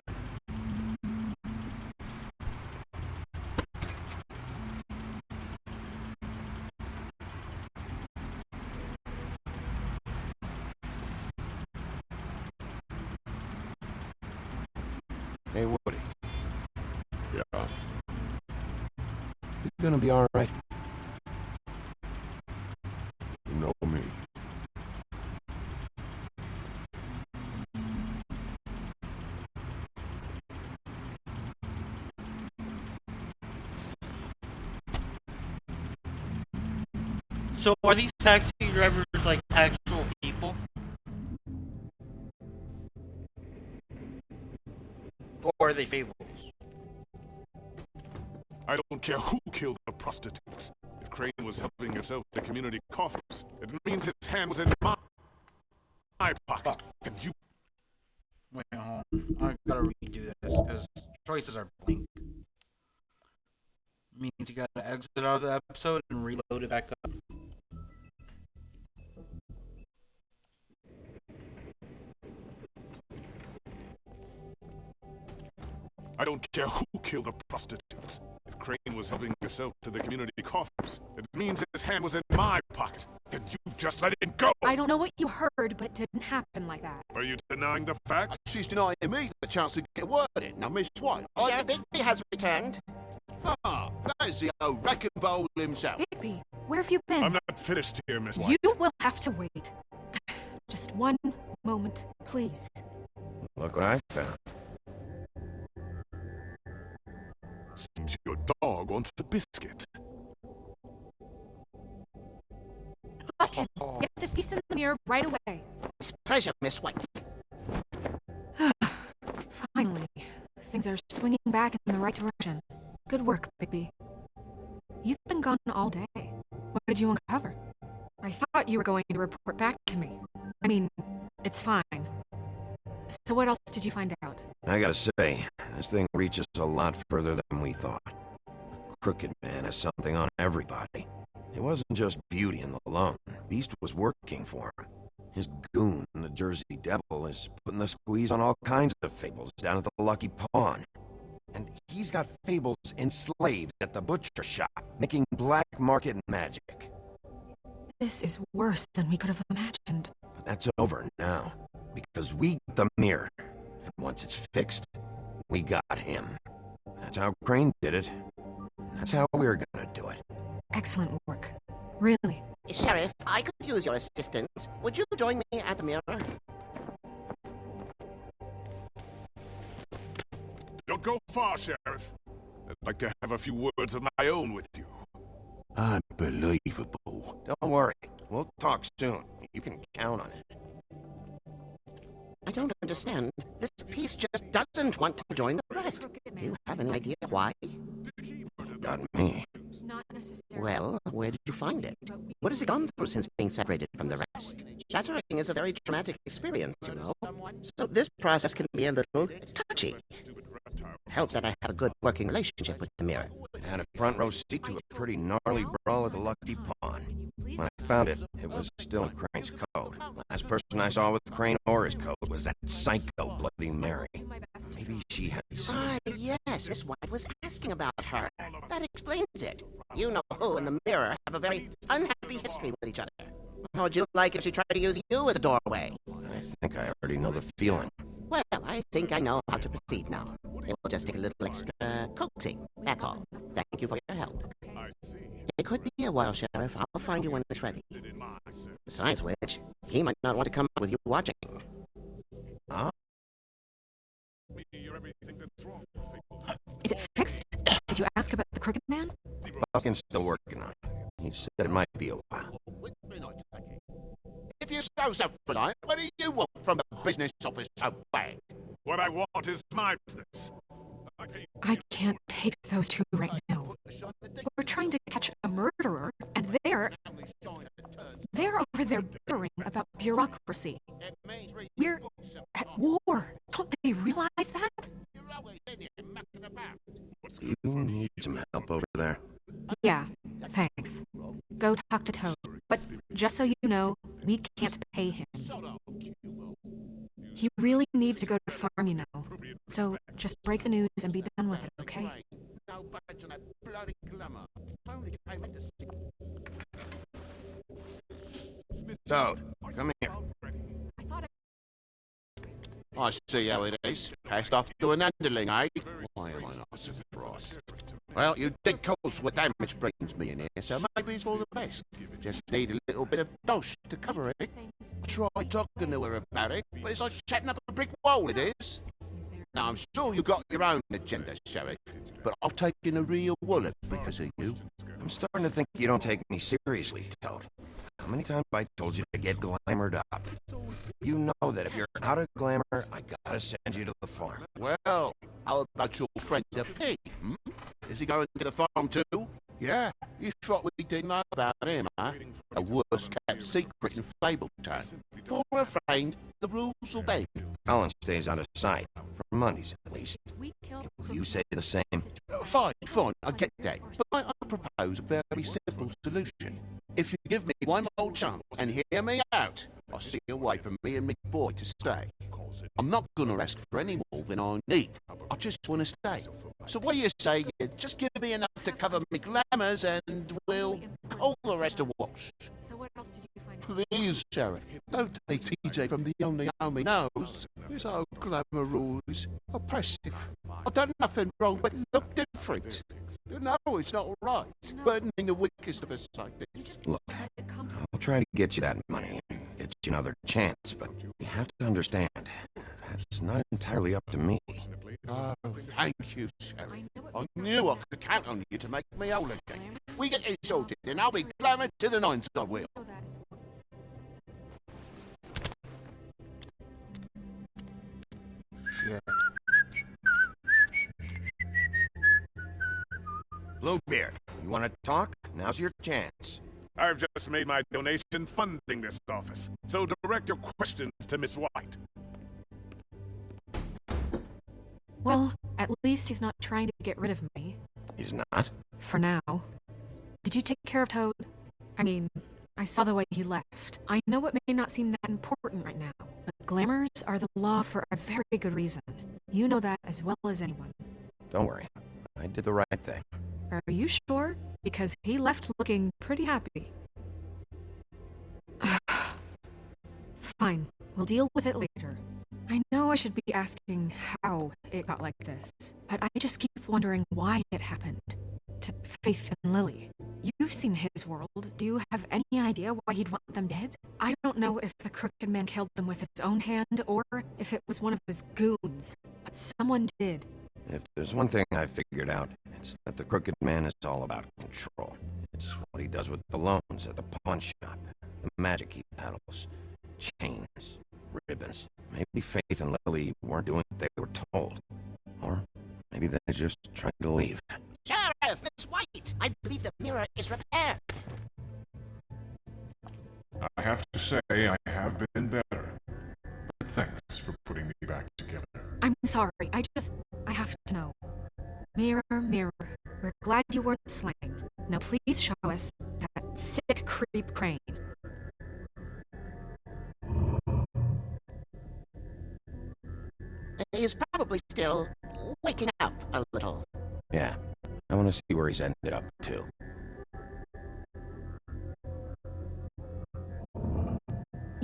Hey, Woody. Yeah? You gonna be all right? You know me. So are these taxi drivers like actual people? Or are they fables? I don't care who killed the prostitutes. If Crane was helping himself to community coffers, it means his hand was in my pocket. And you... Wait, hold on. I gotta redo this, because choices are blank. Means you gotta exit out of the episode and reload it back up. I don't care who killed the prostitutes. If Crane was helping himself to the community coffers, it means his hand was in my pocket. And you just let it go! I don't know what you heard, but it didn't happen like that. Are you denying the facts? She's denying me the chance to get a word in. Now, Miss White, Sheriff Bigby has returned. Ah, that is the old wrecking bowl himself. Bigby, where have you been? I'm not finished here, Miss White. You will have to wait. Just one moment, please. Look what I found. Seems your dog wants a biscuit. Buckhead, get this piece in the mirror right away. Pleasure, Miss White. Finally, things are swinging back in the right direction. Good work, Bigby. You've been gone all day. What did you uncover? I thought you were going to report back to me. I mean, it's fine. So what else did you find out? I gotta say, this thing reaches a lot further than we thought. The Crooked Man has something on everybody. It wasn't just Beauty and the Lone. Beast was working for him. His goon, the Jersey Devil, is putting the squeeze on all kinds of fables down at the Lucky Pawn. And he's got fables enslaved at the butcher shop, making black market magic. This is worse than we could have imagined. But that's over now, because we got the mirror. And once it's fixed, we got him. That's how Crane did it. That's how we're gonna do it. Excellent work. Really. Sheriff, I could use your assistance. Would you join me at the mirror? Don't go far, Sheriff. I'd like to have a few words of my own with you. Unbelievable. Don't worry. We'll talk soon. You can count on it. I don't understand. This piece just doesn't want to join the rest. Do you have any idea why? Got me. Well, where did you find it? What has it gone through since being separated from the rest? Shattering is a very traumatic experience, you know. So this process can be a little touchy. It helps that I have a good working relationship with the mirror. Had a front row seat to a pretty gnarly brawl at the Lucky Pawn. When I found it, it was still in Crane's code. Last person I saw with Crane or his code was that psycho Bloody Mary. Maybe she had some... Ah, yes, Miss White was asking about her. That explains it. You know who and the mirror have a very unhappy history with each other. How would you like if she tried to use you as a doorway? I think I already know the feeling. Well, I think I know how to proceed now. It will just take a little extra coaxing, that's all. Thank you for your help. It could be a while, Sheriff. I'll find you when it's ready. Besides which, he might not want to come out with you watching. Huh? Is it fixed? Did you ask about the Crooked Man? Buckin's still working on it. He said it might be a while. If you're so polite, what do you want from the business office so bad? What I want is my business. I can't take those two right now. We're trying to catch a murderer, and they're over there bickering about bureaucracy. We're at war. Don't they realize that? You need some help over there? Yeah, thanks. Go talk to Toad. But just so you know, we can't pay him. He really needs to go to farm, you know. So just break the news and be done with it, okay? Toad, come here. I see how it is. Passed off to an underling, eh? Why am I not surprised? Well, you did cause what damage brings me in here, so maybe it's all the best. Just need a little bit of dosh to cover it. I tried talking to her about it, but it's like chatting up a brick wall, it is. Now, I'm sure you've got your own agenda, Sheriff, but I've taken a real wallet because of you. I'm starting to think you don't take me seriously, Toad. How many times have I told you to get glamored up? You know that if you're out of glamour, I gotta send you to the farm. Well, how about your friend the pig? Hmm? Is he going to the farm too? Yeah, you thought we didn't know about him, huh? A worst-kept secret in Fabletown. For a friend, the rules will bend. Colin stays out of sight, for Mondays at least. You say the same? Fine, I get that. But I propose a very simple solution. If you give me one more chance and hear me out, I'll see a way for me and Mick Boy to stay. I'm not gonna ask for any more than I need. I just wanna stay. So what do you say you just give me enough to cover me glamours and we'll call the rest a wash? So what else did you find? Please, Sheriff, don't take TJ from the only arm he knows. His old glamour rules oppressive. I've done nothing wrong but look different. No, it's not all right. Burdening the weakest of us like this. Look, I'll try to get you that money and get you another chance, but you have to understand, that's not entirely up to me. Oh, thank you, Sheriff. I knew I could count on you to make me whole again. We get it sorted, and I'll be glamour to the nines, I will. Shit. Bluebeard, you want to talk? Now's your chance. I've just made my donation funding this office, so direct your questions to Miss White. Well, at least he's not trying to get rid of me. He's not? For now. Did you take care of Toad? I mean, I saw the way he left. I know it may not seem that important right now, but glamours are the law for a very good reason. You know that as well as anyone. Don't worry. I did the right thing. Are you sure? Because he left looking pretty happy. Fine, we'll deal with it later. I know I should be asking how it got like this, but I just keep wondering why it happened. to Faith and Lily. You've seen his world. Do you have any idea why he'd want them dead? I don't know if the Crooked Man killed them with his own hand or if it was one of his goons, but someone did. If there's one thing I figured out, it's that the Crooked Man is all about control. It's what he does with the loans at the pawn shop, the magic he peddles, chains, ribbons. Maybe Faith and Lily weren't doing what they were told. Or maybe they just tried to leave. Sheriff, Miss White! I believe the mirror is repaired. I have to say I have been better. But thanks for putting me back together. I'm sorry, I have to know. Mirror, mirror, we're glad you weren't slain. Now please show us that sick creep Crane. He's probably still waking up a little. Yeah, I want to see where he's ended up, too.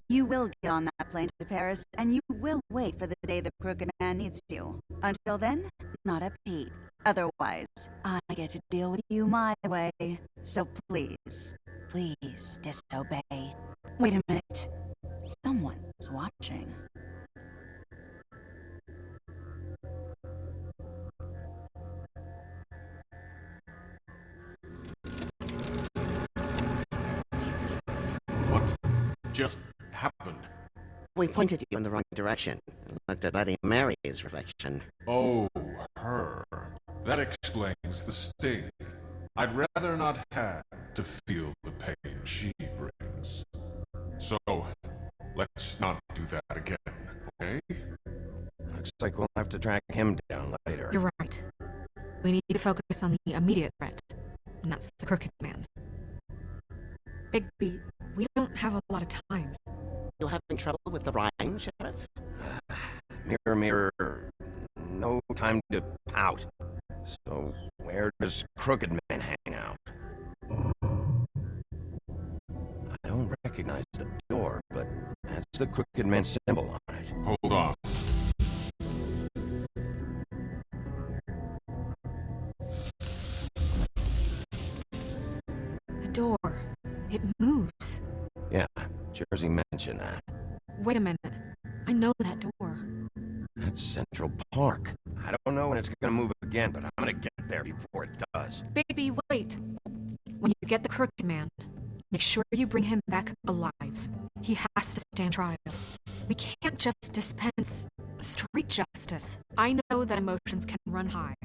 You will get on that plane to Paris, and you will wait for the day the Crooked Man needs you. Until then, not a peep. Otherwise, I get to deal with you my way. So please, please disobey. Wait a minute. Someone's watching. What just happened? We pointed you in the wrong direction. Looked at Lady Mary's reflection. Oh, her. That explains the sting. I'd rather not have to feel the pain she brings. So, let's not do that again, okay? Looks like we'll have to track him down later. You're right. We need to focus on the immediate threat, and that's the Crooked Man. Bigby, we don't have a lot of time. You having trouble with the rhyme, Sheriff? Mirror, mirror, no time to pout. So, where does Crooked Man hang out? I don't recognize the door, but that's the Crooked Man symbol on it. Hold on. The door. It moves. Yeah, Jersey mentioned that. Wait a minute. I know that door. That's Central Park. I don't know when it's gonna move again, but I'm gonna get there before it does. Bigby, wait. When you get the Crooked Man, make sure you bring him back alive. He has to stand trial. We can't just dispense street justice. I know that emotions can run high,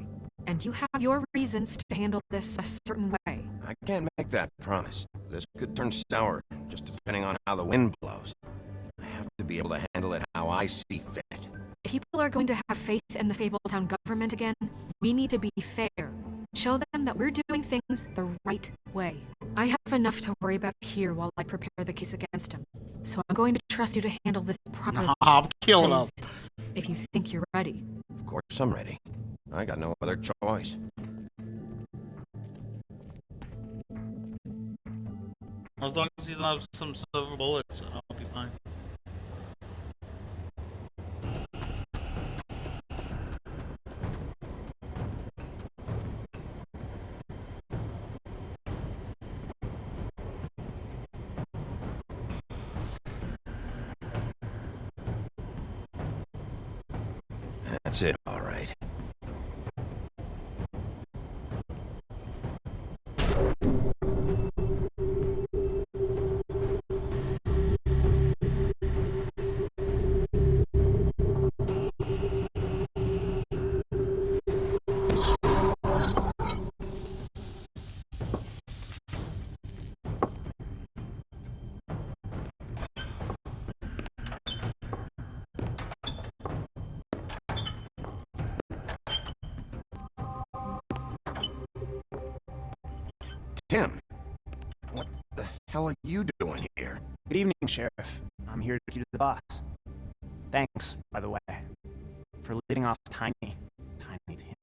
and you have your reasons to handle this a certain way. I can't make that promise. This could turn sour, just depending on how the wind blows. I have to be able to handle it how I see fit. If people are going to have faith in the Fabletown government again, we need to be fair. Show them that we're doing things the right way. I have enough to worry about here while I prepare the case against him. So I'm going to trust you to handle this properly. I'm killing him. If you think you're ready. Of course I'm ready. I got no other choice. As long as he's not some silver bullets, I'll be fine. That's it, all right. Tim, what the hell are you doing here? Good evening, Sheriff. I'm here to keep the boss. Thanks, by the way, for leading off Tiny to him.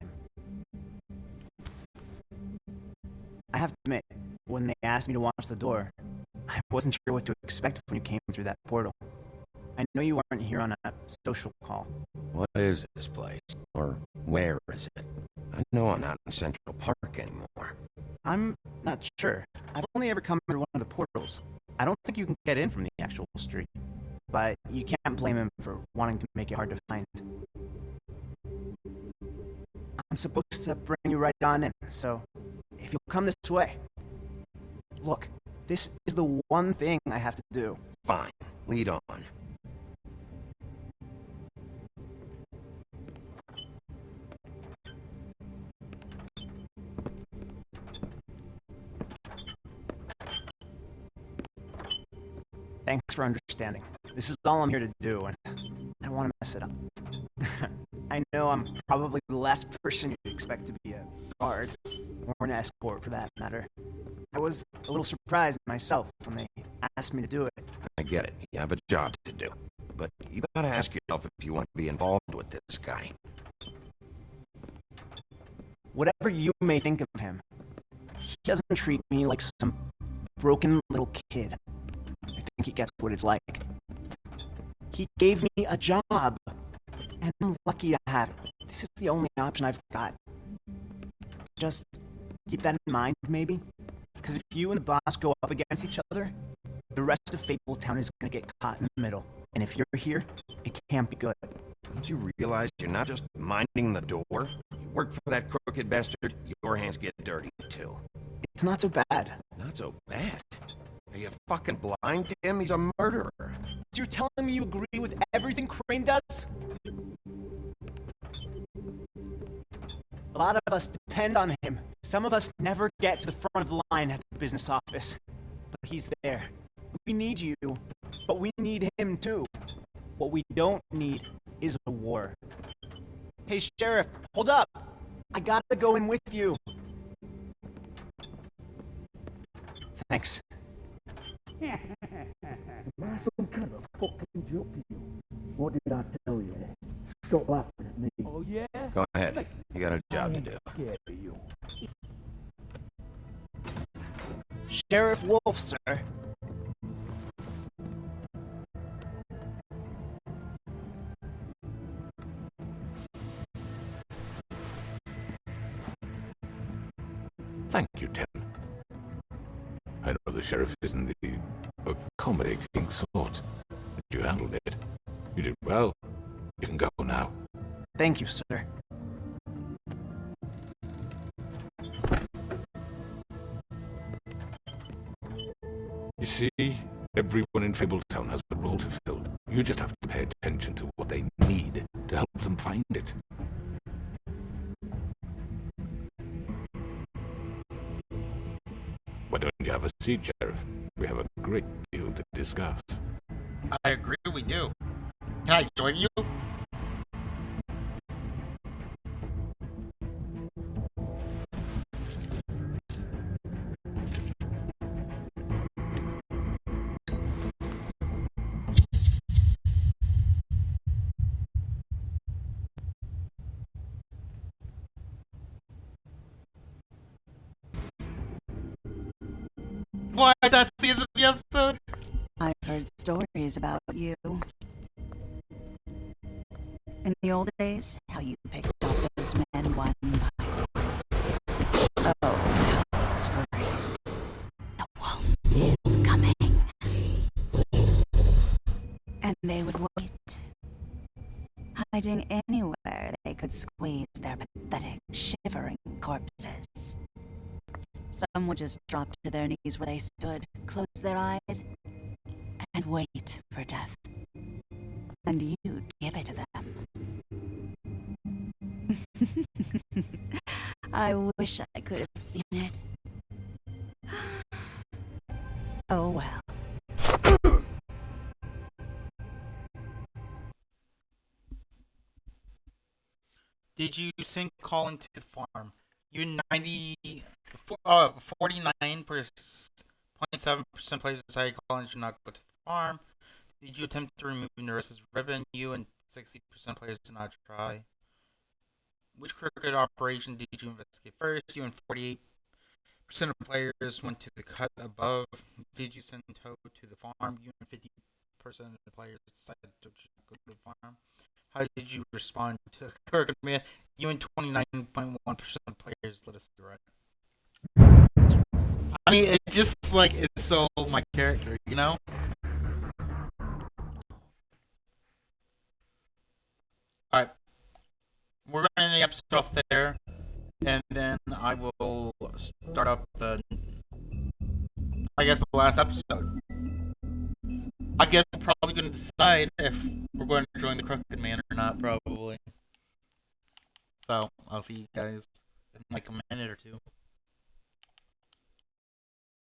I have to admit, when they asked me to watch the door, I wasn't sure what to expect when you came through that portal. I know you aren't here on a social call. What is this place? Or where is it? I know I'm not in Central Park anymore. I'm not sure. I've only ever come through one of the portals. I don't think you can get in from the actual street. But you can't blame him for wanting to make it hard to find. I'm supposed to bring you right on in, so if you'll come this way. Look, this is the one thing I have to do. Fine. Lead on. Thanks for understanding. This is all I'm here to do, and I don't want to mess it up. I know I'm probably the last person you'd expect to be a guard, or an escort for that matter. I was a little surprised myself when they asked me to do it. I get it. You have a job to do. But you gotta ask yourself if you want to be involved with this guy. Whatever you may think of him, he doesn't treat me like some broken little kid. I think he gets what it's like. He gave me a job, and I'm lucky to have it. This is the only option I've got. Just keep that in mind, maybe? Because if you and the boss go up against each other, the rest of Fabletown is gonna get caught in the middle. And if you're here, it can't be good. Don't you realize you're not just minding the door? You work for that crooked bastard, your hands get dirty, too. It's not so bad. Not so bad? Are you fucking blind to him? He's a murderer. You're telling me you agree with everything Crane does? A lot of us depend on him. Some of us never get to the front of the line at the business office. But he's there. We need you, but we need him too. What we don't need is a war. Hey, Sheriff, hold up! I gotta go in with you. Thanks. Am I some kind of fucking joke to you? What did I tell you? Stop laughing at me. Oh, yeah? Go ahead. You got a job to do. Scared of you. Sheriff Wolf, sir. Thank you, Tim. I know the sheriff isn't the accommodating sort, but you handled it. You did well. You can go now. Thank you, sir. You see, everyone in Fabletown has a role to fill. You just have to pay attention to what they need to help them find it. Why don't you have a seat, Sheriff? We have a great deal to discuss. I agree, we do. Can I join you? Why, that's the end of the episode? I've heard stories about you. In the old days, how you picked up those men one by one. Oh, how sorry. The wolf is coming. And they would wait, hiding anywhere they could squeeze their pathetic, shivering corpses. Some would just drop to their knees where they stood, close their eyes, and wait for death. And you'd give it to them. I wish I could have seen it. Oh well. Did you sing Calling to the Farm? You 49.7% players decided Colin should not go to the farm. Did you attempt to remove Nerissa's ribbon? You and 60% players did not try. Which crooked operation did you investigate first? You and 48% of players went to the cut above. Did you send Toad to the farm? You and 50% of the players decided to go to the farm. How did you respond to Crooked Man? You and 29.1% of players let us through it. mean, it's just like, it's so my character, you know? Alright. We're going to end the episode off there, and then I will start up the last episode. I guess we're probably going to decide if we're going to join the Crooked Man or not, probably. So, I'll see you guys in like a minute or two.